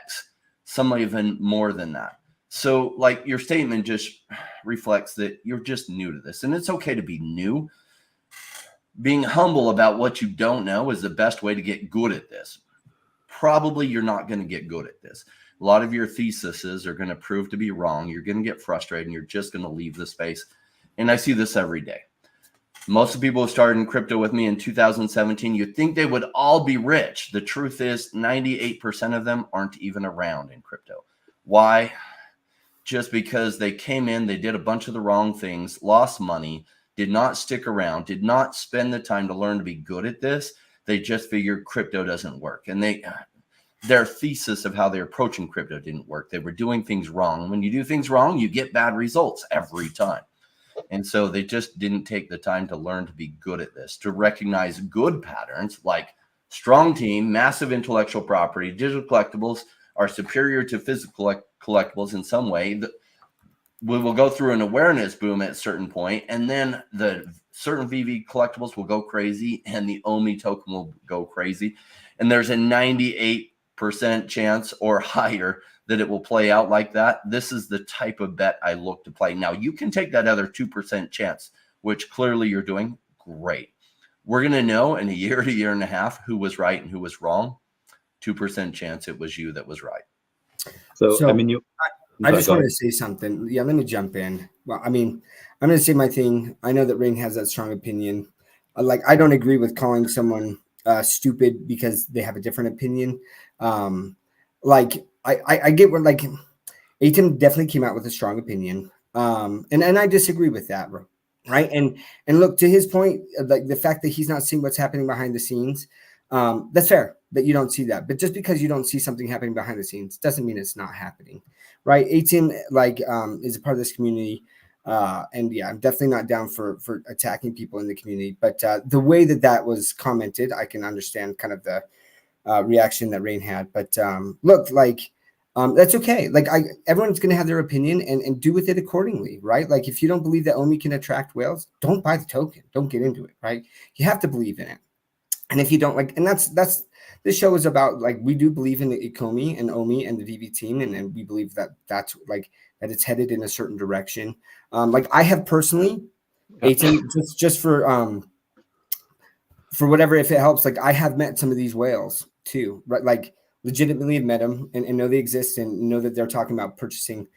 some even more than that. So like, your statement just reflects that you're just new to this. And it's okay to be new. Being humble about what you don't know is the best way to get good at this. Probably you're not going to get good at this. A lot of your theses are going to prove to be wrong. You're going to get frustrated and you're just going to leave the space. And I see this every day. Most of the people who started in crypto with me in 2017, you'd think they would all be rich. The truth is 98% of them aren't even around in crypto. Why? Just because they came in, they did a bunch of the wrong things, lost money, did not stick around, did not spend the time to learn to be good at this. They just figured crypto doesn't work. And their thesis of how they're approaching crypto didn't work. They were doing things wrong. When you do things wrong, you get bad results every time. And so they just didn't take the time to learn to be good at this, to recognize good patterns like strong team, massive intellectual property, digital collectibles are superior to physical collectibles in some way. We will go through an awareness boom at a certain point, and then the certain VV collectibles will go crazy and the OMI token will go crazy. And there's a 98% chance or higher that it will play out like that. This is the type of bet I look to play. Now, you can take that other 2% chance, which clearly you're doing great. We're going to know in a year to a year and a half who was right and who was wrong. 2% chance it was you that was right. So I mean, I just wanted to say something. Yeah, let me jump in. Well, I mean, I'm going to say my thing. I know that Rain has that strong opinion. Like, I don't agree with calling someone stupid because they have a different opinion. Like, I get what, like, Atim definitely came out with a strong opinion. And I disagree with that, right? And look, to his point, like the fact that he's not seeing what's happening behind the scenes, that's fair that you don't see that. But just because you don't see something happening behind the scenes doesn't mean it's not happening, right? Atim, like, is a part of this community. And yeah, I'm definitely not down for attacking people in the community. But the way that was commented, I can understand kind of the reaction that Rain had. But look, like, that's okay. Like, everyone's going to have their opinion and do with it accordingly, right? Like, if you don't believe that OMI can attract whales, don't buy the token. Don't get into it, right? You have to believe in it. And if you don't, like, and that's this show is about, like, we do believe in the Ikomi and OMI and the VV team, and we believe that's like that it's headed in a certain direction. Like, I have personally, just for whatever, if it helps, like, I have met some of these whales too, right? Like, legitimately have met them and know they exist and know that they're talking about purchasing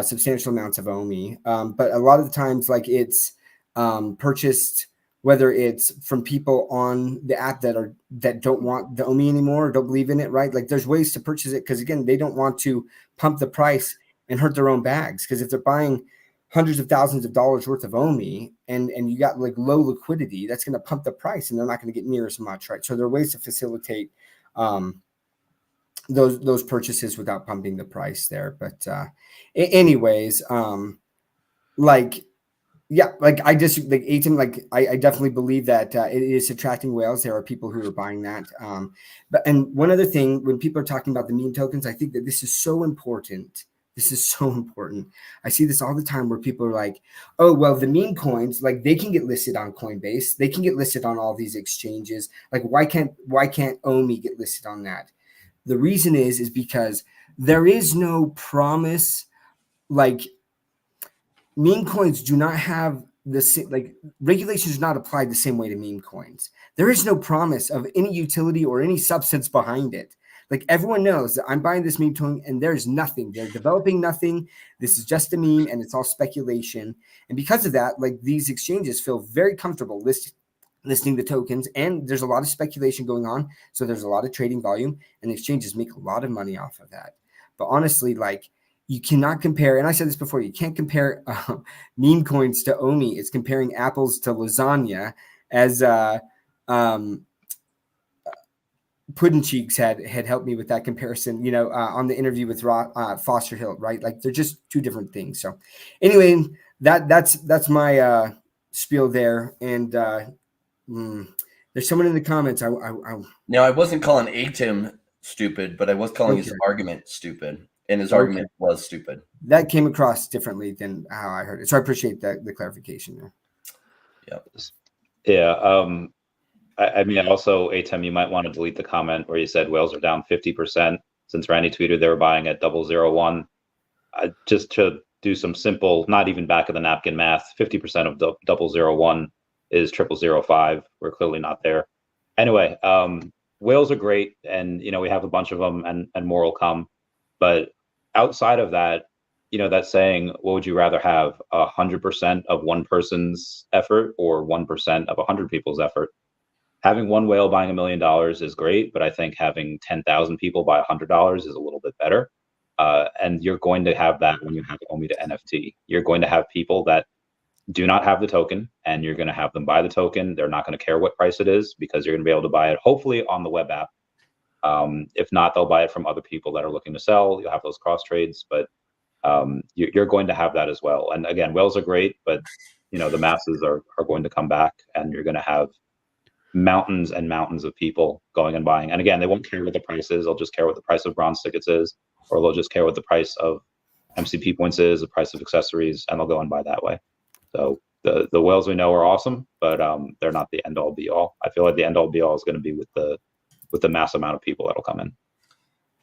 substantial amounts of OMI. But a lot of the times, like, it's purchased whether it's from people on the app that don't want the OMI anymore, or don't believe in it, right? Like there's ways to purchase it because again, they don't want to pump the price and hurt their own bags. Because if they're buying hundreds of thousands of dollars worth of OMI and you got like low liquidity, that's going to pump the price and they're not going to get near as much, right? So there are ways to facilitate those purchases without pumping the price there. But anyways, like, yeah, like I just like ATEM, like I definitely believe that it is attracting whales. There are people who are buying that. And one other thing, when people are talking about the meme tokens, I think that this is so important. This is so important. I see this all the time where people are like, oh, well, the meme coins, like they can get listed on Coinbase. They can get listed on all these exchanges. Like, why can't OMI get listed on that? The reason is because there is no promise. Like meme coins do not have the same, like regulations are not applied the same way to meme coins. There is no promise of any utility or any substance behind it. Like everyone knows that I'm buying this meme coin and there's nothing. They're developing nothing. This is just a meme and it's all speculation. And because of that, like these exchanges feel very comfortable listing the tokens, and there's a lot of speculation going on. So there's a lot of trading volume and exchanges make a lot of money off of that. But honestly, like you cannot compare, and I said this before, you can't compare meme coins to OMI. It's comparing apples to lasagna, as Puddin Cheeks had helped me with that comparison, you know, on the interview with Foster Hill, right? Like they're just two different things. So anyway, that's my spiel there. And there's someone in the comments. Now, I wasn't calling ATEM stupid, but I was calling his argument stupid. And his argument was stupid. That came across differently than how I heard it. So I appreciate the clarification there. Yeah. I mean, also, ATEM, you might want to delete the comment where you said whales are down 50% since Randy tweeted they were buying at 0.001. Just to do some simple, not even back of the napkin math, 50% of 0.001 is 0005. We're clearly not there. Anyway, whales are great. And, you know, we have a bunch of them and more will come. But outside of that, you know, that saying, what would you rather have, 100% of one person's effort or 1% of 100 people's effort? Having one whale buying $1 million is great, but I think having 10,000 people buy $100 is a little bit better. And you're going to have that when you have OMI to NFT. You're going to have people that do not have the token, and you're going to have them buy the token. They're not going to care what price it is because you're going to be able to buy it, hopefully, on the web app. If not, they'll buy it from other people that are looking to sell. You'll have those cross trades, but you're going to have that as well. And again, whales are great, but you know the masses are going to come back, and you're going to have mountains and mountains of people going and buying. And again, they won't care what the price is. They'll just care what the price of bronze tickets is, or they'll just care what the price of MCP points is, the price of accessories, and they'll go and buy that way. So the whales we know are awesome, but they're not the end all be all. I feel like the end all be all is going to be with the mass amount of people that'll come in.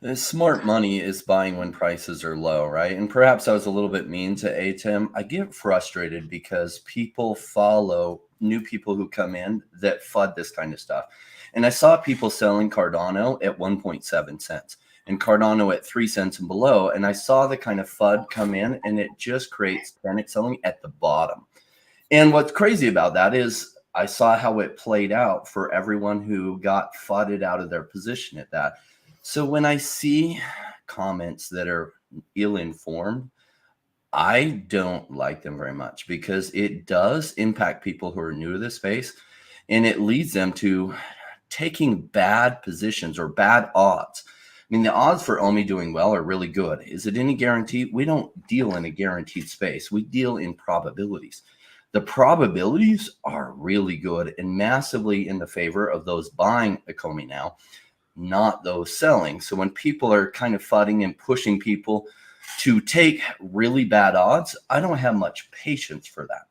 The smart money is buying when prices are low, right? And perhaps I was a little bit mean to ATEM. I get frustrated because people follow new people who come in that FUD this kind of stuff. And I saw people selling Cardano at 1.7 cents and Cardano at 3 cents and below. And I saw the kind of FUD come in, and it just creates panic selling at the bottom. And what's crazy about that is I saw how it played out for everyone who got FUDded out of their position at that. So when I see comments that are ill-informed, I don't like them very much because it does impact people who are new to this space, and it leads them to taking bad positions or bad odds. I mean, the odds for OMI doing well are really good. Is it any guarantee? We don't deal in a guaranteed space. We deal in probabilities. The probabilities are really good and massively in the favor of those buying a OMI now, not those selling. So when people are kind of FUDding and pushing people to take really bad odds, I don't have much patience for that.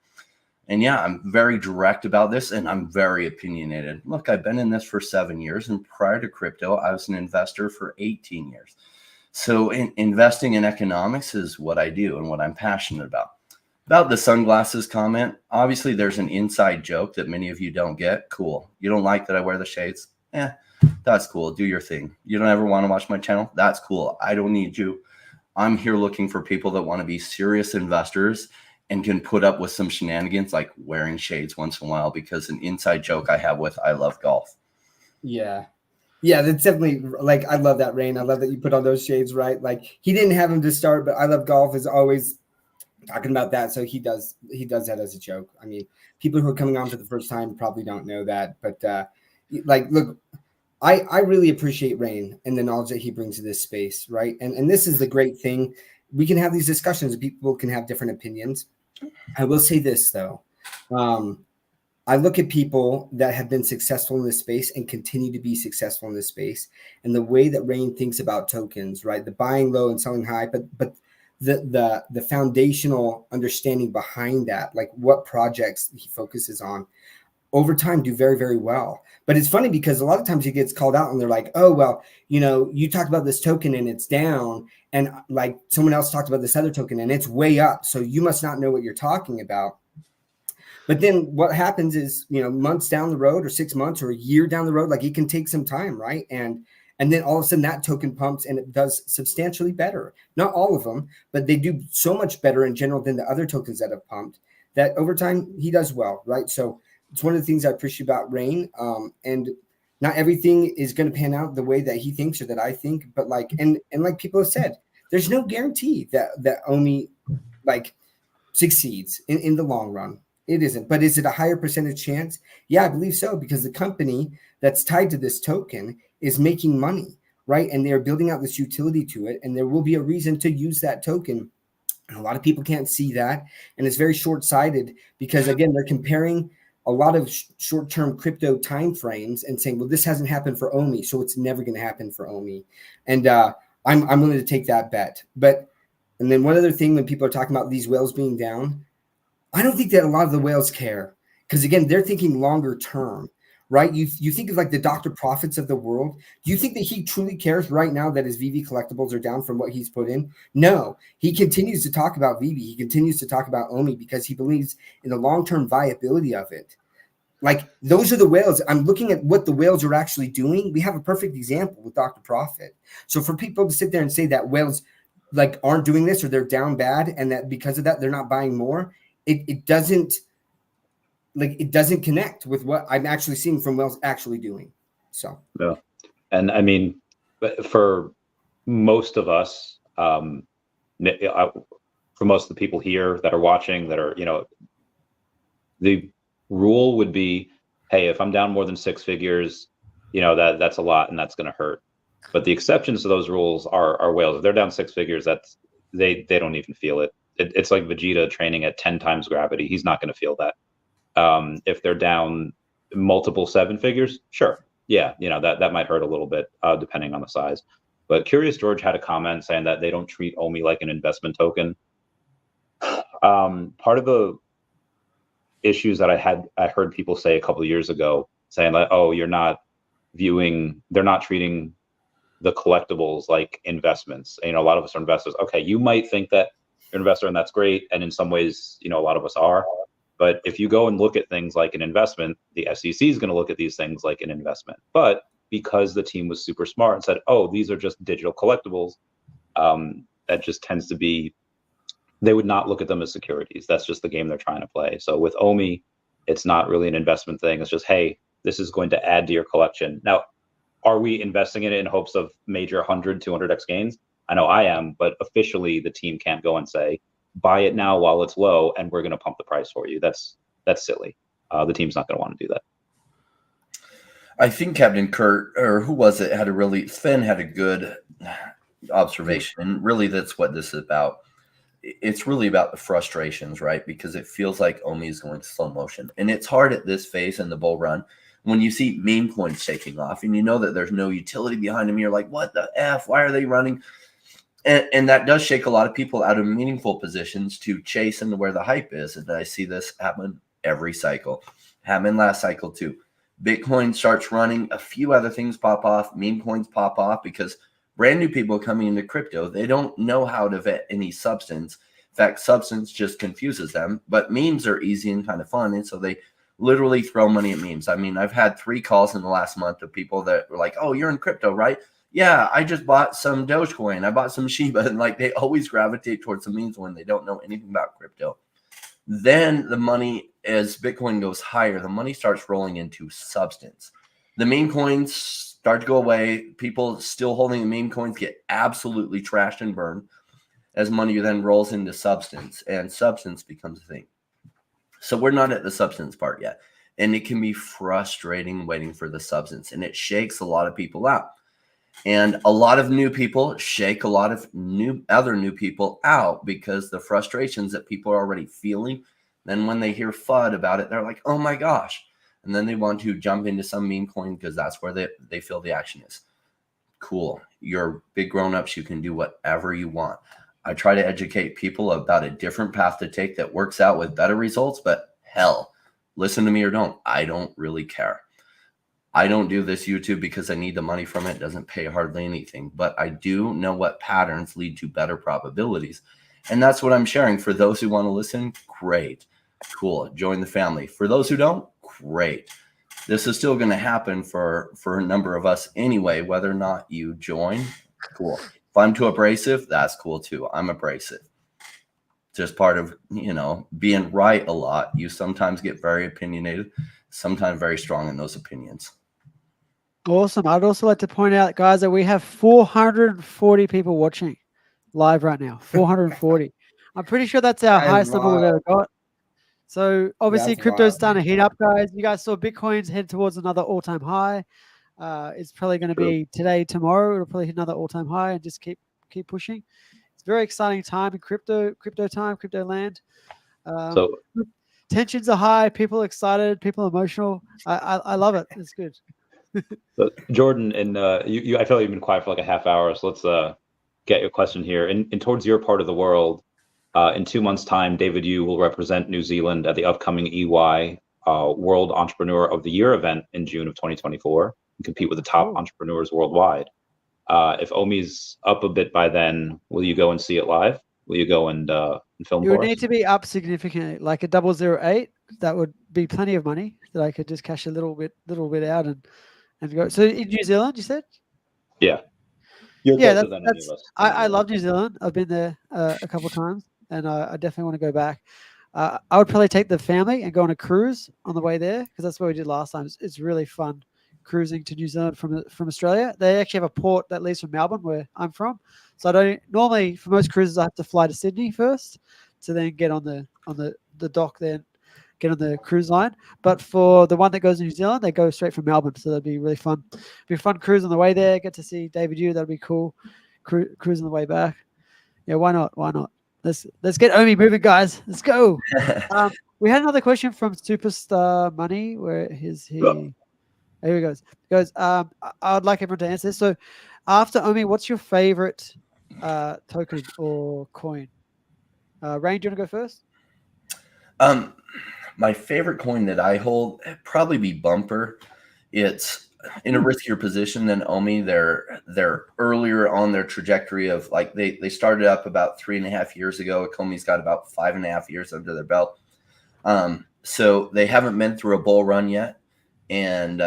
And yeah, I'm very direct about this, and I'm very opinionated. Look, I've been in this for 7 years, and prior to crypto, I was an investor for 18 years. So investing in economics is what I do and what I'm passionate about. About the sunglasses comment, obviously there's an inside joke that many of you don't get. Cool. You don't like that I wear the shades? That's cool. Do your thing. You don't ever want to watch my channel? That's cool. I don't need you. I'm here looking for people that want to be serious investors and can put up with some shenanigans like wearing shades once in a while, because an inside joke I have with I love golf. Yeah. Yeah, that's definitely like, I love that, Rain. I love that you put on those shades, right? Like, he didn't have him to start, but I love golf is always talking about that. So he does that as a joke. I mean, people who are coming on for the first time probably don't know that, but like, look, I really appreciate Rain and the knowledge that he brings to this space, right? And this is the great thing. We can have these discussions and people can have different opinions. I will say this though. I look at people that have been successful in this space and continue to be successful in this space, and the way that Rain thinks about tokens, right? The buying low and selling high, but the foundational understanding behind that, like what projects he focuses on, over time do very, very well. But it's funny because a lot of times he gets called out and they're like, oh, well, you know, you talked about this token and it's down, and like someone else talked about this other token and it's way up, so you must not know what you're talking about. But then what happens is, you know, months down the road or 6 months or a year down the road, like it can take some time, right? And then all of a sudden that token pumps and it does substantially better. Not all of them, but they do so much better in general than the other tokens that have pumped, that over time he does well, right? So it's one of the things I appreciate about Rain. And not everything is going to pan out the way that he thinks or that I think, but like, and like people have said, there's no guarantee that OMI like succeeds in the long run. It isn't, but is it a higher percentage chance? Yeah, I believe so, because the company that's tied to this token is making money, right? And they're building out this utility to it, and there will be a reason to use that token. And a lot of people can't see that, and it's very short-sighted because, again, they're comparing a lot of short-term crypto timeframes and saying, well, this hasn't happened for OMI, so it's never going to happen for OMI. And I'm willing to take that bet. And then one other thing, when people are talking about these whales being down, I don't think that a lot of the whales care, because again, they're thinking longer term, right? You think of like the Dr. Profits of the world. Do you think that he truly cares right now that his Veve collectibles are down from what he's put in? No, he continues to talk about Veve. He continues to talk about OMI because he believes in the long-term viability of it. Like, those are the whales. I'm looking at what the whales are actually doing. We have a perfect example with Dr. Profit. So for people to sit there and say that whales like aren't doing this or they're down bad, and that because of that they're not buying more, it doesn't connect with what I'm actually seeing from whales actually doing. So yeah. And I mean, for most of us, for most of the people here that are watching, that are, you know, the rule would be, hey, if I'm down more than 6 figures, you know, that's a lot and that's going to hurt. But the exceptions to those rules are whales. If they're down 6 figures, that's they don't even feel it. It's like Vegeta training at 10 times gravity. He's not going to feel that. If they're down multiple 7 figures, sure. Yeah, you know, that might hurt a little bit, depending on the size. But Curious George had a comment saying that they don't treat OMI like an investment token. Part of the issues that I heard people say a couple of years ago, saying like, oh, they're not treating the collectibles like investments. You know, a lot of us are investors. Okay, you might think that you're an investor and that's great, and in some ways, you know, a lot of us are. But if you go and look at things like an investment, the SEC is going to look at these things like an investment. But because the team was super smart and said, oh, these are just digital collectibles, that just tends to be, they would not look at them as securities. That's just the game they're trying to play. So with OMI, it's not really an investment thing. It's just, hey, this is going to add to your collection. Now, are we investing in it in hopes of major 100, 200x gains? I know I am, but officially the team can't go and say, buy it now while it's low and we're going to pump the price for you. That's silly. The team's not going to want to do that. I think Captain Kurt, or who was it, Sven had a good observation. And really that's what this is about. It's really about the frustrations, right? Because it feels like OMI is going slow motion. And it's hard at this phase in the bull run when you see meme coins taking off and you know that there's no utility behind them. You're like, what the F? Why are they running? And that does shake a lot of people out of meaningful positions to chase into where the hype is. And I see this happen every cycle. Happened last cycle too. Bitcoin starts running, a few other things pop off, meme coins pop off, because brand new people coming into crypto, they don't know how to vet any substance. In fact, substance just confuses them. But memes are easy and kind of fun, and so they literally throw money at memes. I mean, I've had 3 calls in the last month of people that were like, oh, you're in crypto, right? Yeah, I just bought some Dogecoin. I bought some Shiba. And like, they always gravitate towards the memes when they don't know anything about crypto. Then the money, as Bitcoin goes higher, the money starts rolling into substance. The meme coins start to go away. People still holding the meme coins get absolutely trashed and burned as money then rolls into substance, and substance becomes a thing. So we're not at the substance part yet. And it can be frustrating waiting for the substance, and it shakes a lot of people out. And a lot of new people shake a lot of other new people out because the frustrations that people are already feeling, then when they hear FUD about it, they're like, oh my gosh. And then they want to jump into some meme coin because that's where they feel the action is. Cool. You're big grown-ups. You can do whatever you want. I try to educate people about a different path to take that works out with better results, but hell, listen to me or don't. I don't really care. I don't do this YouTube because I need the money from it. It doesn't pay hardly anything, but I do know what patterns lead to better probabilities. And that's what I'm sharing. For those who want to listen, great. Cool. Join the family. For those who don't, great. This is still going to happen for a number of us anyway, whether or not you join. Cool. If I'm too abrasive, that's cool too. I'm abrasive. Just part of, being right a lot. You sometimes get very opinionated, sometimes very strong in those opinions. Awesome. I'd also like to point out, guys, that we have 440 people watching live right now. 440. I'm pretty sure that's our highest number we've ever got. So obviously crypto's starting to heat up, guys. You guys saw Bitcoin's head towards another all-time high. It's probably going to be today, tomorrow. It'll probably hit another all-time high and just keep pushing. It's a very exciting time in crypto time, crypto land. So tensions are high. People are excited. People are emotional. I love it. It's good. So Jordan, and you, I feel like you've been quiet for like a half hour, so let's get your question here. And towards your part of the world, in 2 months' time, David Yu will represent New Zealand at the upcoming EY World Entrepreneur of the Year event in June of 2024 and compete with the top entrepreneurs worldwide. If OMI's up a bit by then, will you go and see it live? Will you go and film for us? You would need to be up significantly, like a 008. That would be plenty of money that I could just cash a little bit out and go. So in New Zealand, you said? Yeah. You're closer than any of us. I love New Zealand. I've been there a couple of times, and I definitely want to go back. I would probably take the family and go on a cruise on the way there because that's what we did last time. It's really fun cruising to New Zealand from Australia. They actually have a port that leaves from Melbourne, where I'm from. So I don't normally, for most cruises, I have to fly to Sydney first to then get on the dock there, get on the cruise line. But for the one that goes to New Zealand, they go straight from Melbourne. So that'd be really fun. It'd be a fun cruise on the way there. Get to see David Yu. That'd be cool. Cruise on the way back. Yeah, why not? Why not? Let's get OMI moving, guys. Let's go. We had another question from Superstar Money. Where is he? Here he goes. He goes, I would like everyone to answer this. So after OMI, what's your favorite token or coin? Rain, do you want to go first? My favorite coin that I hold probably be Bumper. It's in a riskier position than OMI. They're earlier on their trajectory of like they started up about 3.5 years ago. OMI's got about 5.5 years under their belt. So they haven't been through a bull run yet. And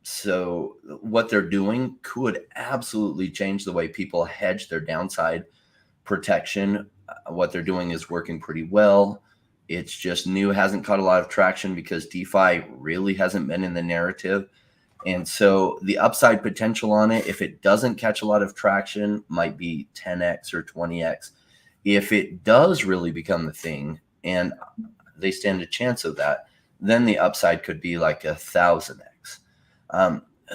so what they're doing could absolutely change the way people hedge their downside protection. What they're doing is working pretty well. It's just new, hasn't caught a lot of traction because DeFi really hasn't been in the narrative. And so the upside potential on it, if it doesn't catch a lot of traction, might be 10x or 20x. If it does really become the thing and they stand a chance of that, then the upside could be like 1,000x.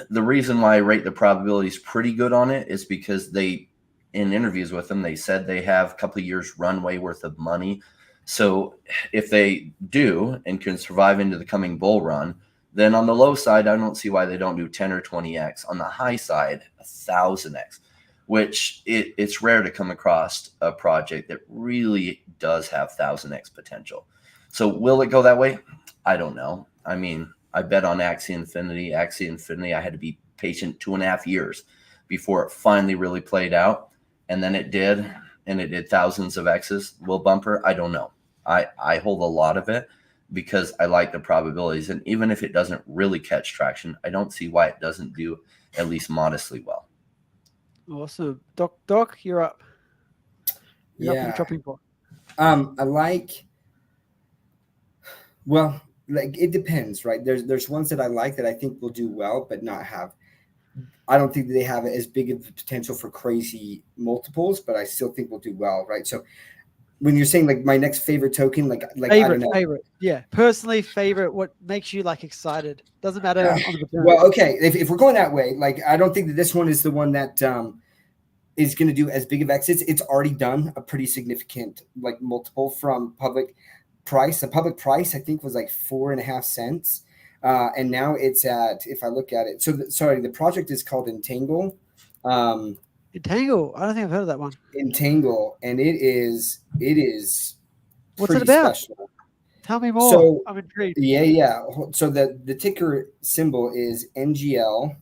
The reason why I rate the probabilities pretty good on it is because in interviews with them, they said they have a couple of years runway worth of money. So if they do and can survive into the coming bull run, then on the low side, I don't see why they don't do 10 or 20x. On the high side, 1,000x, which it's rare to come across a project that really does have 1,000x potential. So will it go that way? I don't know. I mean, I bet on Axie Infinity. Axie Infinity, I had to be patient 2.5 years before it finally really played out. And then it did, and it did thousands of X's. Will Bumper? I don't know. I hold a lot of it because I like the probabilities. And even if it doesn't really catch traction, I don't see why it doesn't do at least modestly well. Awesome. Doc, you're up. You're up for the chopping block. I like Well, like it depends, right? There's ones that I like that I think will do well, but not have. I don't think that they have as big of a potential for crazy multiples, but I still think will do well, right? So when you're saying like my next favorite token, like I don't know. Favorite, yeah. Personally, favorite. What makes you like excited? Doesn't matter on the return. Well, okay, if we're going that way, like I don't think that this one is the one that is going to do as big of exits. It's already done a pretty significant like multiple from public price. The public price I think was like 4.5 cents, and now it's at, if I look at it. So sorry, the project is called Entangle. Entangle. I don't think I've heard of that one. Entangle, and it is What's it pretty about? special. Tell me more. So I'm intrigued. yeah. So the ticker symbol is NGL.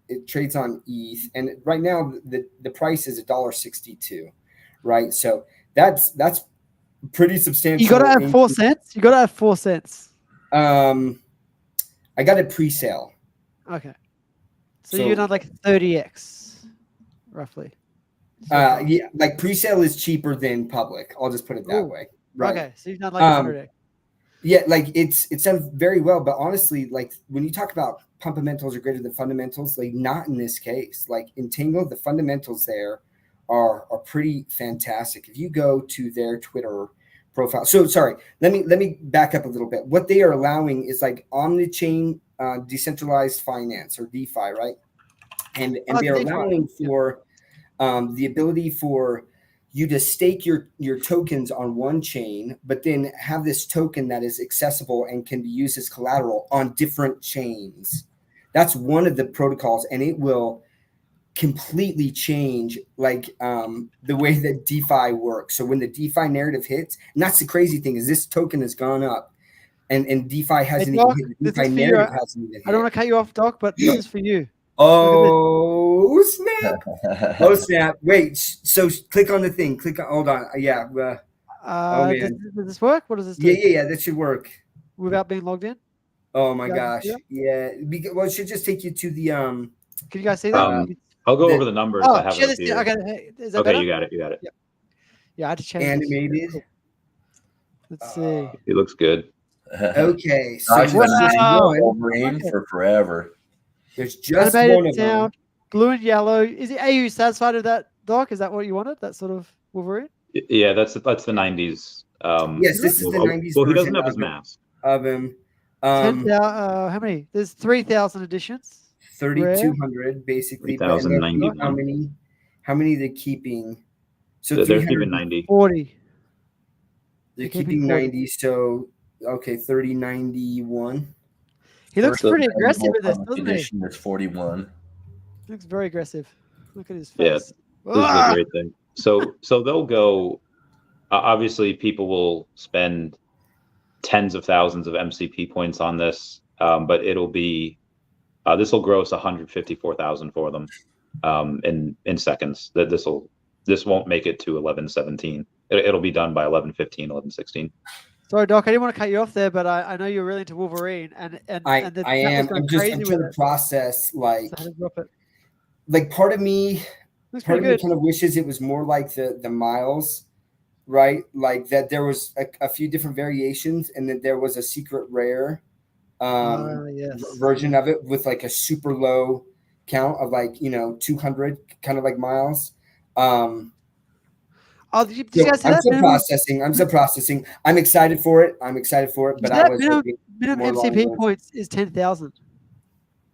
It trades on ETH, and right now the price is $1.62, right? So that's pretty substantial. You got to have 4 cents. You got to have 4 cents. I got a pre-sale. Okay, so you're not like 30x, roughly. Yeah, like pre-sale is cheaper than public. I'll just put it that way. Right. Okay, so you've done like 100x. Yeah, like it's done very well, but honestly, like when you talk about fundamentals are greater than fundamentals, like not in this case. Like Entangle, the fundamentals there are pretty fantastic. If you go to their Twitter profile, so sorry, let me back up a little bit. What they are allowing is like omni-chain decentralized finance or DeFi, right? And they are allowing for the ability for you to stake your tokens on one chain, but then have this token that is accessible and can be used as collateral on different chains. That's one of the protocols, and it will completely change like the way that DeFi works. So when the DeFi narrative hits, and that's the crazy thing, is this token has gone up and DeFi hasn't even hit. The DeFi narrative hasn't even hit. I don't want to cut you off, Doc, but this is for you. Oh snap! Oh snap! Wait, so click on the thing. Hold on. Yeah. Oh man. Does this work? What does this do? Yeah. That should work without being logged in. Oh my gosh! Yeah. Well, it should just take you to the Can you guys see that? I'll go over the numbers. I have it here. Okay, is that okay, better? you got it. Yeah, I had to change animated. Let's see. It looks good. Okay, so I've been Wolverine for forever. There's just animated one of them. Blue and yellow. Are you satisfied with that, Doc? Is that what you wanted? That sort of Wolverine? Yeah, that's the 90s. Yes, this is the 90s. Well, he doesn't have his mask. Of him. How many? There's 3,000 editions. 3,200 basically. 3,091. How many they're keeping? So they're keeping 90. 40. They're keeping 90. So okay, 3091. He looks pretty aggressive with this, doesn't he? It's 41. He looks very aggressive. Look at his face. Yeah, this is a great thing. So they'll go. Obviously, people will spend tens of thousands of MCP points on this, but it'll be. This will gross 154,000 for them in seconds. This won't make it to 11:17. It'll be done by 11:15, 11:16. Sorry, Doc, I didn't want to cut you off there, but I know you're really into Wolverine, and I am. I'm trying to process like part of me kind of wishes it was more like the Miles, right? Like that there was a few different variations, and that there was a secret rare version of it with like a super low count of 200, kind of like Miles. Did you guys see I'm that? still processing. I'm excited for it. But I was minimum MCP points is 10,000.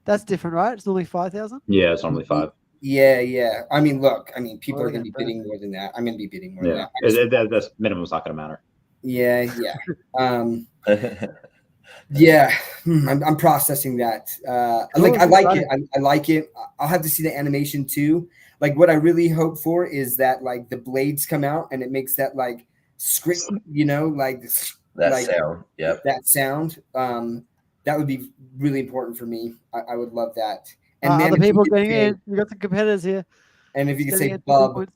That's different, right? It's only 5,000. Yeah, it's only 5. Yeah. I mean, look. I mean, people are going to be bidding more than that. I'm going to be bidding more than that. That's minimum's not going to matter. Yeah. Yeah, I'm processing that. I like it. I like it. I'll have to see the animation too. Like what I really hope for is that like the blades come out and it makes that like script, like that sound. Yep. That sound. That would be really important for me. I would love that. And then the people getting in. You got the competitors here. And if you could say Bub.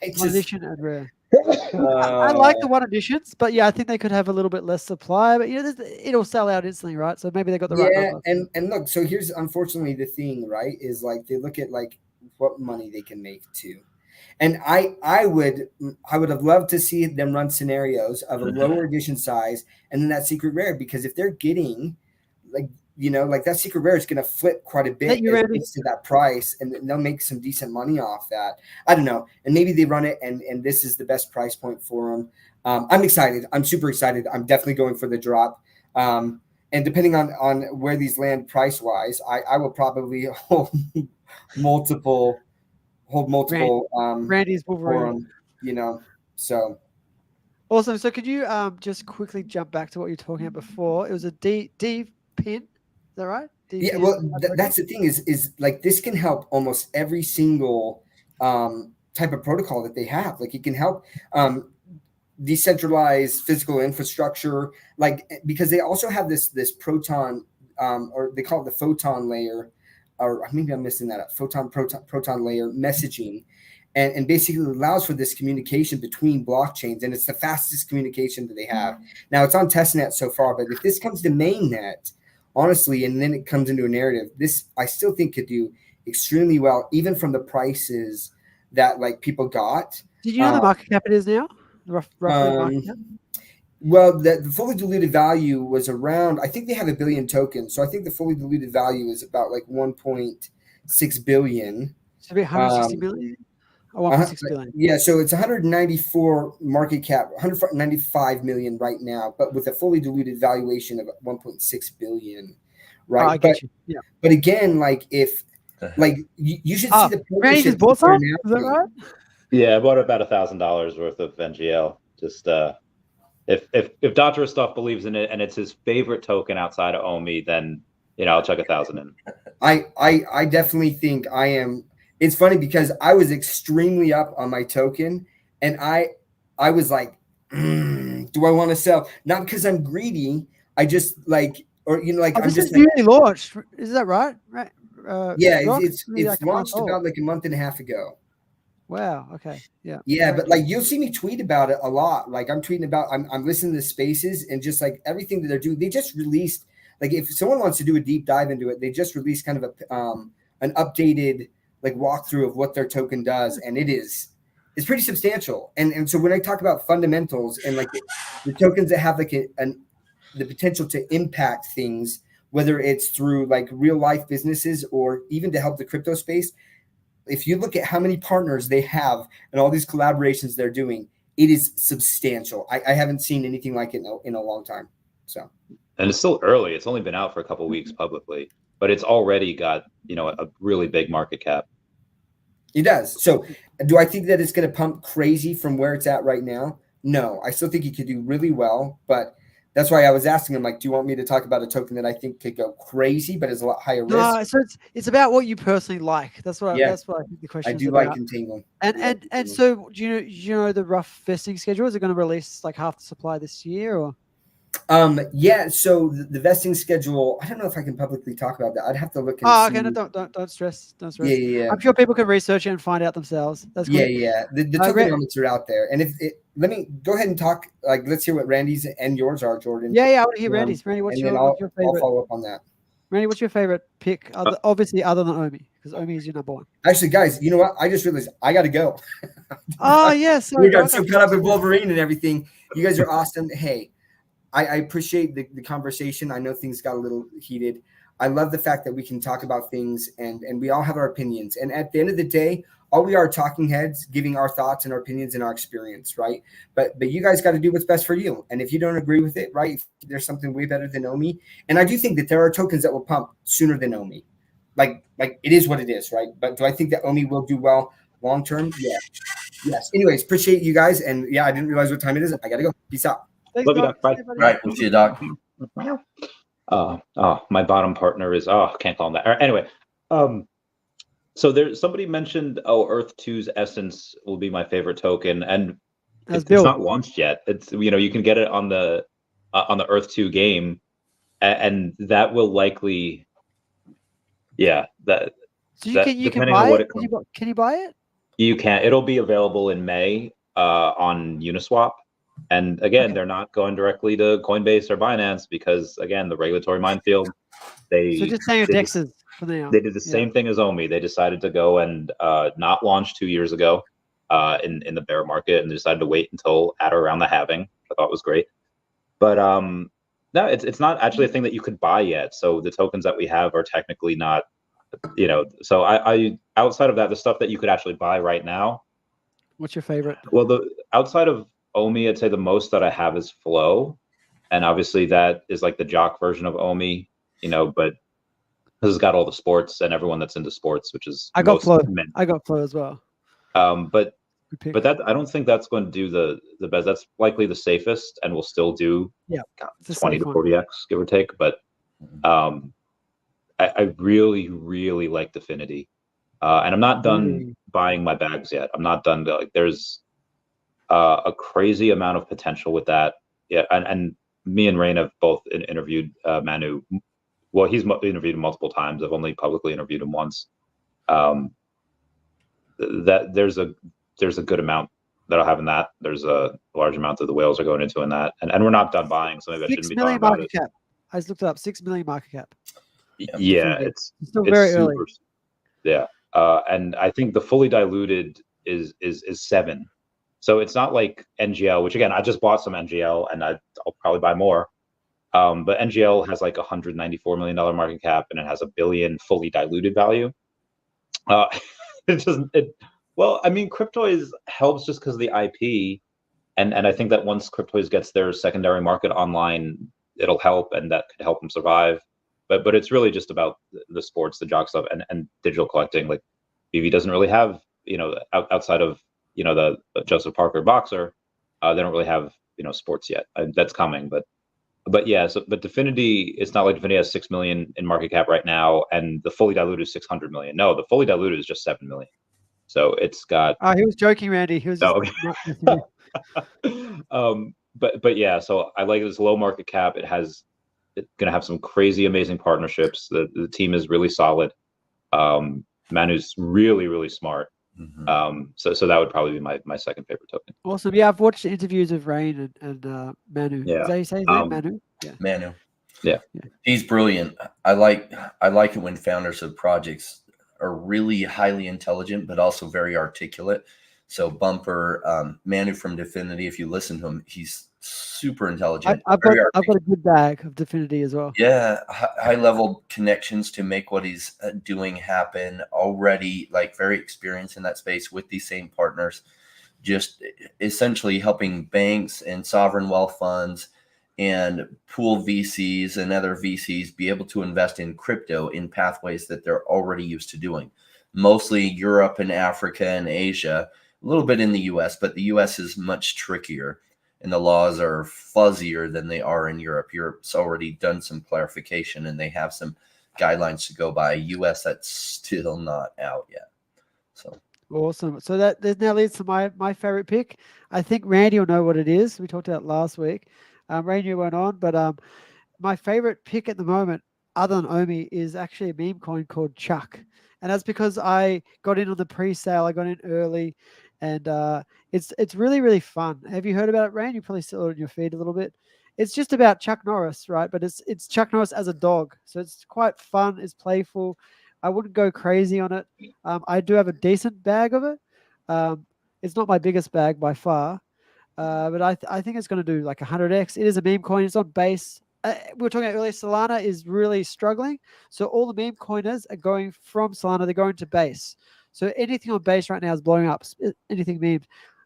Edition and rare. I like the 1 editions, but yeah, I think they could have a little bit less supply. But it'll sell out instantly, right? So maybe they got the right number. and look, so here's unfortunately the thing, right? Is like they look at like what money they can make too, And I would have loved to see them run scenarios of a lower edition size and then that secret rare, because if they're getting like that secret rare is going to flip quite a bit to that price, and they'll make some decent money off that. I don't know, and maybe they run it, and this is the best price point for them. I'm excited. I'm super excited. I'm definitely going for the drop. And depending on where these land price wise, I will probably hold multiple. Randy's Wolverine. So awesome. So could you just quickly jump back to what you were talking about before? It was a D pin. Is that right? Yeah. Well, that's the thing is like this can help almost every single type of protocol that they have. Like it can help decentralized physical infrastructure, like because they also have this proton or they call it the photon layer, or maybe I'm missing that up, proton layer messaging, and basically allows for this communication between blockchains, and it's the fastest communication that they have. Now it's on testnet so far, but if this comes to mainnet, honestly, and then it comes into a narrative, this I still think could do extremely well, even from the prices that like people got. Did you know the market cap it is now? Roughly market cap? Well, the fully diluted value was around, I think they have 1 billion tokens. So I think the fully diluted value is about like 1.6 billion. So it'd be 160 billion? Or 1.6 billion? Yeah, so it's 194 market cap, 195 million right now, but with a fully diluted valuation of 1.6 billion, right? I get you. Yeah. But again, like if, like you should see the Randy just bought some? Is that right? Yeah, I bought about $1,000 worth of NGL. Just if Dr. Stuff believes in it and it's his favorite token outside of OMI, then I'll chuck 1,000 in. I definitely think I am. It's funny because I was extremely up on my token, and I was like, do I want to sell? Not because I'm greedy. I just like, or I'm just newly launched. Is that right? Right. Yeah, it's like launched about like a month and a half ago. Wow. Okay. Yeah. Yeah, but like you'll see me tweet about it a lot. Like I'm tweeting about, I'm listening to Spaces and just like everything that they're doing. They just released, like if someone wants to do a deep dive into it, they just released kind of an updated like walkthrough of what their token does, and it's pretty substantial. And so when I talk about fundamentals and like the tokens that have like the potential to impact things, whether it's through like real life businesses or even to help the crypto space. If you look at how many partners they have and all these collaborations they're doing, it is substantial. I haven't seen anything like it in a long time. So, and it's still early. It's only been out for a couple of weeks publicly, but it's already got a really big market cap. It does. So, do I think that it's going to pump crazy from where it's at right now? No, I still think it could do really well, but that's why I was asking him, like, do you want me to talk about a token that I think could go crazy, but is a lot higher risk? No, so it's about what you personally like. That's what I think the question is about. I do like Contango. And so do you know the rough vesting schedule? Is it going to release like half the supply this year or? Yeah. So the vesting schedule, I don't know if I can publicly talk about that. I'd have to look. Okay. No, don't stress. Don't stress. Yeah. I'm sure people can research it and find out themselves. That's cool. Yeah. The tokenomics are out there, and let me go ahead and talk. Like, let's hear what Randy's and yours are, Jordan. Yeah. I want to hear Randy's. Randy, what's your favorite? I'll follow up on that. Randy, what's your favorite pick? Obviously, other than OMI, because OMI is your number one. Actually, guys, you know what? I just realized I got to go. Oh yes. We got so caught up in Wolverine and everything. You guys are awesome. Hey. I appreciate the conversation. I know things got a little heated. I love the fact that we can talk about things and we all have our opinions. And at the end of the day, all we are talking heads giving our thoughts and our opinions and our experience, right? But you guys got to do what's best for you. And if you don't agree with it, right, there's something way better than OMI. And I do think that there are tokens that will pump sooner than OMI. Like it is what it is, right? But do I think that OMI will do well long term? Yeah. Yes. Anyways, appreciate you guys. And yeah, I didn't realize what time it is. I got to go. Peace out. Thanks, love you, Doc. Bye. Right, we'll see you, Doc. My bottom partner is can't call him that. Anyway, so there's somebody mentioned Earth 2's Essence will be my favorite token, and it's not launched yet. It's you can get it on the Earth 2 game, and that will likely, that. So you can buy it. Can you buy it? You can. It'll be available in May on Uniswap. And again, They're not going directly to Coinbase or Binance because, again, the regulatory minefield. So just saying DEXs for now. They did the same thing as OMI. They decided to go and not launch 2 years ago. in the bear market, and they decided to wait until at or around the halving, which I thought was great. But no, it's not actually a thing that you could buy yet. So the tokens that we have are technically not, so I outside of that, the stuff that you could actually buy right now. What's your favorite? Well, the outside of OMI, I'd say the most that I have is Flow. And obviously that is like the jock version of OMI, but this has got all the sports and everyone that's into sports, which is I got Flow. Men. I got Flow as well. But that I don't think that's going to do the best. That's likely the safest, and will still do 20 to 40x, give or take. But I really, really like Definity, and I'm not done buying my bags yet. I'm not done. Like, there's a crazy amount of potential with that. Yeah, and me and Rain have both interviewed Manu. Well, he's interviewed him multiple times. I've only publicly interviewed him once. That there's a good amount that I'll have in that. There's a large amount that the whales are going into in that, and we're not done buying, so maybe I shouldn't be talking about it. Cap. I just looked it up. 6 million market cap. Yeah, it's still very early. Yeah, and I think the fully diluted is 7. So it's not like NGL, which again, I just bought some NGL, and I'll probably buy more. But NGL has like $194 million market cap, and it has $1 billion fully diluted value. Well, I mean, Cryptoys helps just because of the IP, and I think that once Cryptoys gets their secondary market online, it'll help, and that could help them survive. But it's really just about the sports, the jock stuff, and digital collecting. Like Veve doesn't really have, outside of the Joseph Parker boxer, they don't really have sports yet. That's coming, but yeah. But Definity, it's not like Definity has 6 million in market cap right now, and the fully diluted is 600 million. No, the fully diluted is just 7 million. So it's got. He was joking, Randy. He was. Okay. But yeah. So I like this low market cap. It's going to have some crazy, amazing partnerships. The team is really solid. Manu's really, really smart. Mm-hmm. So that would probably be my second favorite token. Awesome. Yeah, I've watched the interviews of Rain and Manu. Yeah. Is that how you say his name? Manu? Yeah. Manu. Yeah. He's brilliant. I like it when founders of projects are really highly intelligent, but also very articulate. So Bumper, Manu from Definity, if you listen to him, he's super intelligent. I've got a good bag of Definity as well. Yeah, high level connections to make what he's doing happen. Already, like, very experienced in that space with these same partners, just essentially helping banks and sovereign wealth funds and pool VCs and other VCs be able to invest in crypto in pathways that they're already used to doing. Mostly Europe and Africa and Asia, a little bit in the US, but the US is much trickier and the laws are fuzzier than they are in Europe. Europe's already done some clarification and they have some guidelines to go by. US, that's still not out yet. So awesome. So that now leads to my favorite pick. I think Randy will know what it is. We talked about it last week. Randy went on, but my favorite pick at the moment, other than OMI, is actually a meme coin called Chuck. And that's because I got in on the pre-sale. I got in early, and it's really, really fun. Have you heard about it, Randy? You probably saw it on your feed a little bit. It's just about Chuck Norris, right? But it's Chuck Norris as a dog. So it's quite fun. It's playful. I wouldn't go crazy on it. I do have a decent bag of it. It's not my biggest bag by far. But I think it's going to do like 100x. It is a meme coin. It's on base. We were talking about earlier, Solana is really struggling. So all the meme coiners are going from Solana. They're going to base. So anything on base right now is blowing up. Anything memed.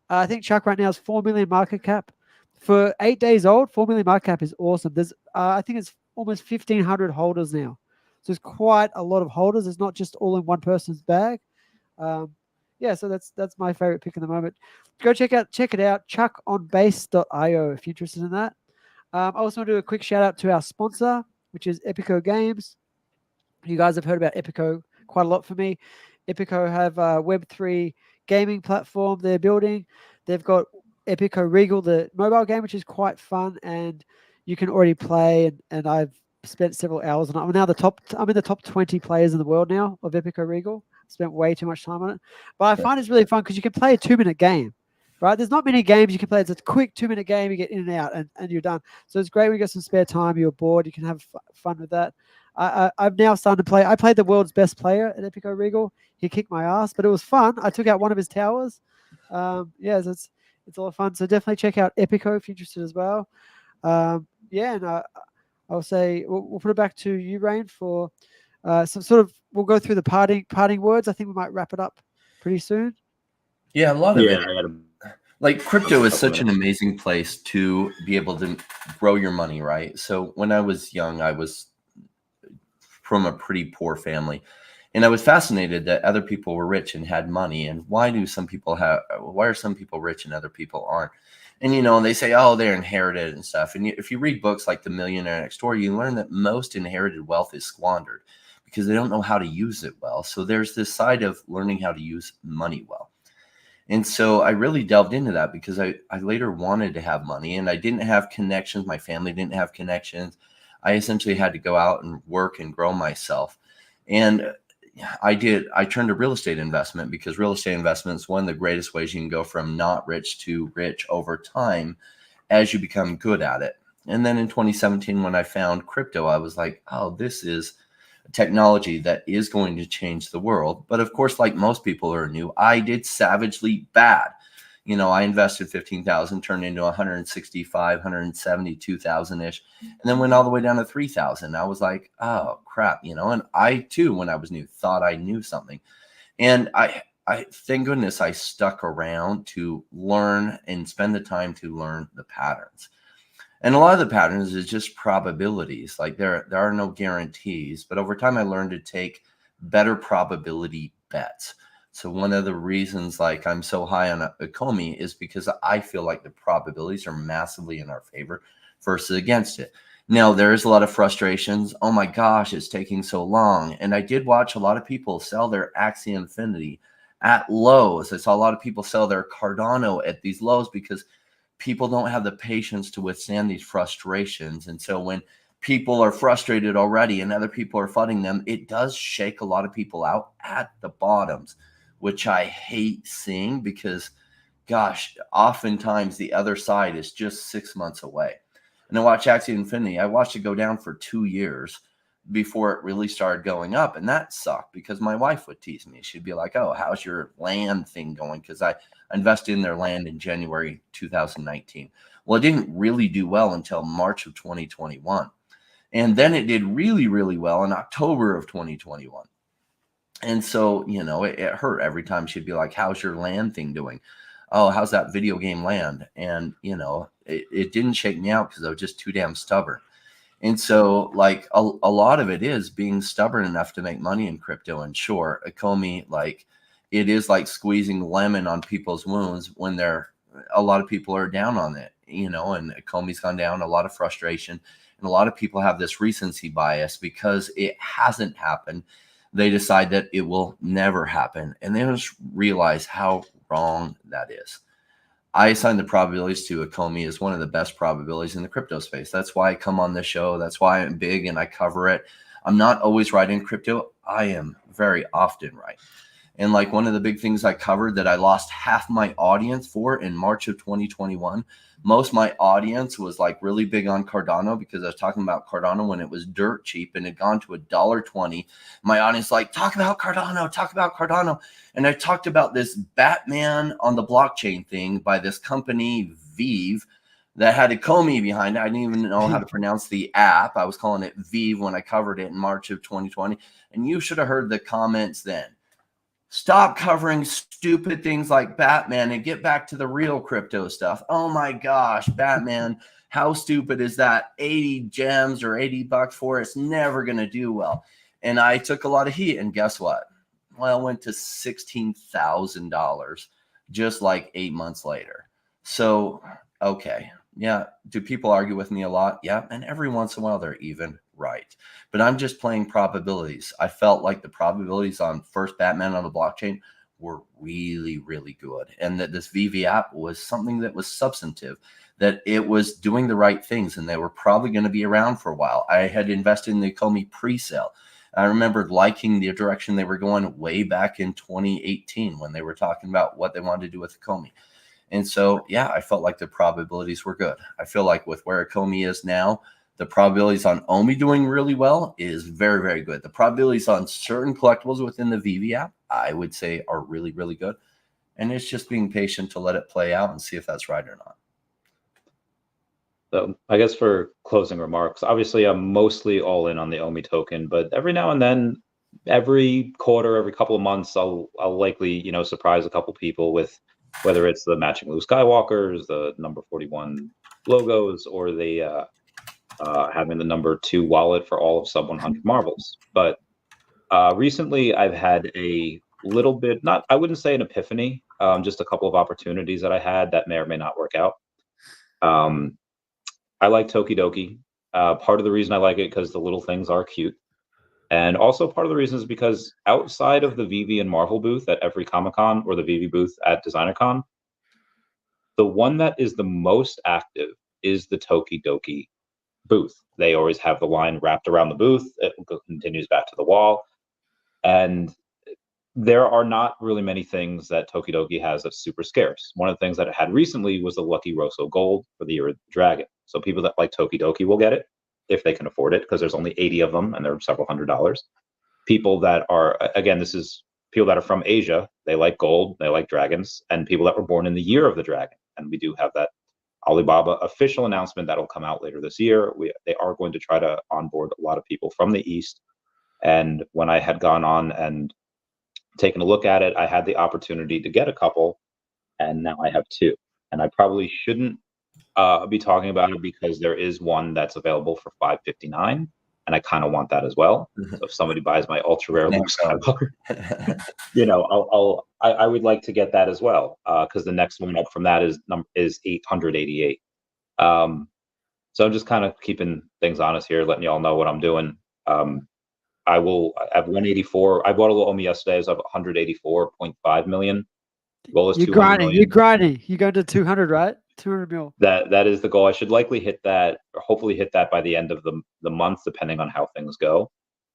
I think Chuck right now is 4 million market cap. For 8 days old, 4 million market cap is awesome. There's I think it's almost 1,500 holders now. So it's quite a lot of holders. It's not just all in one person's bag. Yeah, so that's my favorite pick in the moment. Go check it out, chuckonbase.io if you're interested in that. I also want to do a quick shout out to our sponsor, which is Epico Games. You guys have heard about Epico quite a lot for me. Epico have a Web3 gaming platform they're building. They've got Epico Regal, the mobile game, which is quite fun, and you can already play. And I've spent several hours on it. I'm in the top 20 players in the world now of Epico Regal. Spent way too much time on it, but I find it's really fun because you can play a 2-minute game, right? There's not many games you can play. It's a quick 2-minute game. You get in and out, and you're done. So it's great when you got some spare time. You're bored. You can have fun with that. I've now started to play. I played the world's best player at Epico Regal. He kicked my ass, but it was fun. I took out one of his towers. Yeah, so it's a lot of fun. So definitely check out Epico if you're interested as well. Yeah, and I'll say we'll put it back to you, Rain, for some sort of. We'll go through the parting words. I think we might wrap it up pretty soon. Yeah, a lot of it. I gotta, Like crypto is such an minutes. amazing place to be able to grow your money, right? So when I was young, I was from a pretty poor family, and I was fascinated that other people were rich and had money. And why are some people rich and other people aren't? And, they say, oh, they're inherited and stuff. And if you read books like The Millionaire Next Door, you learn that most inherited wealth is squandered because they don't know how to use it well. So there's this side of learning how to use money well. And so I really delved into that because I later wanted to have money, and I didn't have connections. My family didn't have connections. I essentially had to go out and work and grow myself. And I turned to real estate investment because real estate investment is one of the greatest ways you can go from not rich to rich over time as you become good at it. And then in 2017, when I found crypto, I was like, oh, this is technology that is going to change the world. But of course, like most people who are new, I did savagely bad. I invested 15,000, turned into 165, 172,000 ish, and then went all the way down to 3,000. I was like, oh crap, and I too, when I was new, thought I knew something. And I thank goodness I stuck around to learn and spend the time to learn the patterns. And a lot of the patterns is just probabilities. Like there are no guarantees, but over time I learned to take better probability bets. So one of the reasons like I'm so high on OMI is because I feel like the probabilities are massively in our favor versus against it. Now there is a lot of frustrations. Oh my gosh, it's taking so long. And I did watch a lot of people sell their Axie Infinity at lows. I saw a lot of people sell their Cardano at these lows because people don't have the patience to withstand these frustrations. And so when people are frustrated already and other people are flooding them, it does shake a lot of people out at the bottoms, which I hate seeing because, gosh, oftentimes the other side is just 6 months away. And I watch Axie Infinity. I watched it go down for 2 years before it really started going up. And that sucked because my wife would tease me. She'd be like, oh, how's your land thing going? Because I invested in their land in January 2019. Well, it didn't really do well until March of 2021. And then it did really, really well in October of 2021. And so, it hurt every time she'd be like, how's your land thing doing? Oh, how's that video game land? And, it didn't shake me out because I was just too damn stubborn. And so like a lot of it is being stubborn enough to make money in crypto. And sure, OMI, like it is like squeezing lemon on people's wounds when a lot of people are down on it, and OMI's gone down, a lot of frustration. And a lot of people have this recency bias because it hasn't happened. They decide that it will never happen. And they don't realize how wrong that is. I assign the probabilities to OMI as one of the best probabilities in the crypto space. That's why I come on this show. That's why I'm big and I cover it. I'm not always right in crypto. I am very often right. And like one of the big things I covered that I lost half my audience for in March of 2021, most of my audience was like really big on Cardano because I was talking about Cardano when it was dirt cheap and it had gone to $1.20. My audience like, talk about Cardano. And I talked about this Batman on the blockchain thing by this company, Veve, that had OMI behind it. I didn't even know how to pronounce the app. I was calling it Veve when I covered it in March of 2020. And you should have heard the comments then. Stop covering stupid things like Batman and get back to the real crypto stuff. Oh my gosh, Batman, how stupid is that? 80 gems or $80 for it's never going to do well. And I took a lot of heat, and guess what? Well, it went to $16,000 just like 8 months later. So, okay. Yeah. Do people argue with me a lot? Yeah. And every once in a while, they're even right. But I'm just playing probabilities. I felt like the probabilities on first Batman on the blockchain were really, really good. And that this VV app was something that was substantive, that it was doing the right things, and they were probably going to be around for a while. I had invested in the OMI pre-sale. I remember liking the direction they were going way back in 2018 when they were talking about what they wanted to do with OMI. And so, yeah, I felt like the probabilities were good. I feel like with where OMI is now, the probabilities on OMI doing really well is very, very good. The probabilities on certain collectibles within the VV app, I would say, are really, really good. And it's just being patient to let it play out and see if that's right or not. So I guess for closing remarks, obviously I'm mostly all in on the OMI token, but every now and then, every quarter, every couple of months, I'll likely, surprise a couple people with whether it's the matching Luke Skywalkers, the number 41 logos, or the having the number 2 wallet for all of sub 100 marbles. But recently I've had a little bit, I wouldn't say an epiphany, just a couple of opportunities that I had that may or may not work out. I like Tokidoki. Part of the reason I like it because the little things are cute. And also part of the reason is because outside of the Veve and Marvel booth at every Comic-Con or the Veve booth at DesignerCon, the one that is the most active is the Tokidoki booth. They always have the line wrapped around the booth. It continues back to the wall. And there are not really many things that Tokidoki has that's super scarce. One of the things that it had recently was the Lucky Rosso Gold for the Year of the Dragon. So people that like Tokidoki will get it if they can afford it, because there's only 80 of them and they're several $100s. People that are, again, this is people that are from Asia. They like gold, they like dragons, and people that were born in the Year of the Dragon. And we do have that Alibaba official announcement that'll come out later this year. They are going to try to onboard a lot of people from the East. And when I had gone on and taken a look at it, I had the opportunity to get a couple, and now I have 2. And I probably shouldn't be talking about it because there is one that's available for $5.59, and I kind of want that as well. So if somebody buys my ultra rare Luke Skywalker, I would like to get that as well, because the next one up from that is 888. So I'm just kind of keeping things honest here, letting y'all know what I'm doing. I have 184. I bought a little OMI yesterday. I have 184.5 million. Goal is 200 million. You're grinding. You go to 200, right? 200 mil. That is the goal. I should likely hit that, or hopefully hit that by the end of the month, depending on how things go.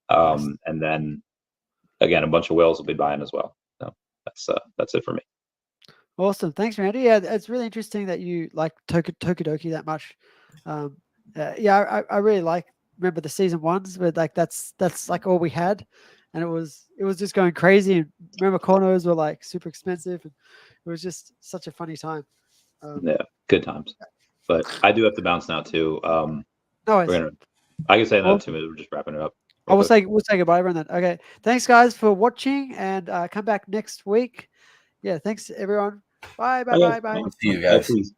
And then again, a bunch of whales will be buying as well. So that's it for me. Awesome. Thanks, Randy. Yeah, it's really interesting that you like Tokidoki that much. I really remember the season 1s, but like that's like all we had, and it was just going crazy. And remember, corners were like super expensive, and it was just such a funny time. Yeah, good times. But I do have to bounce now too. No, I can say that 2 minutes. We're just wrapping it up. We'll say goodbye everyone then. Okay, thanks guys for watching, and come back next week. Yeah, thanks everyone. Bye. See you guys. Please.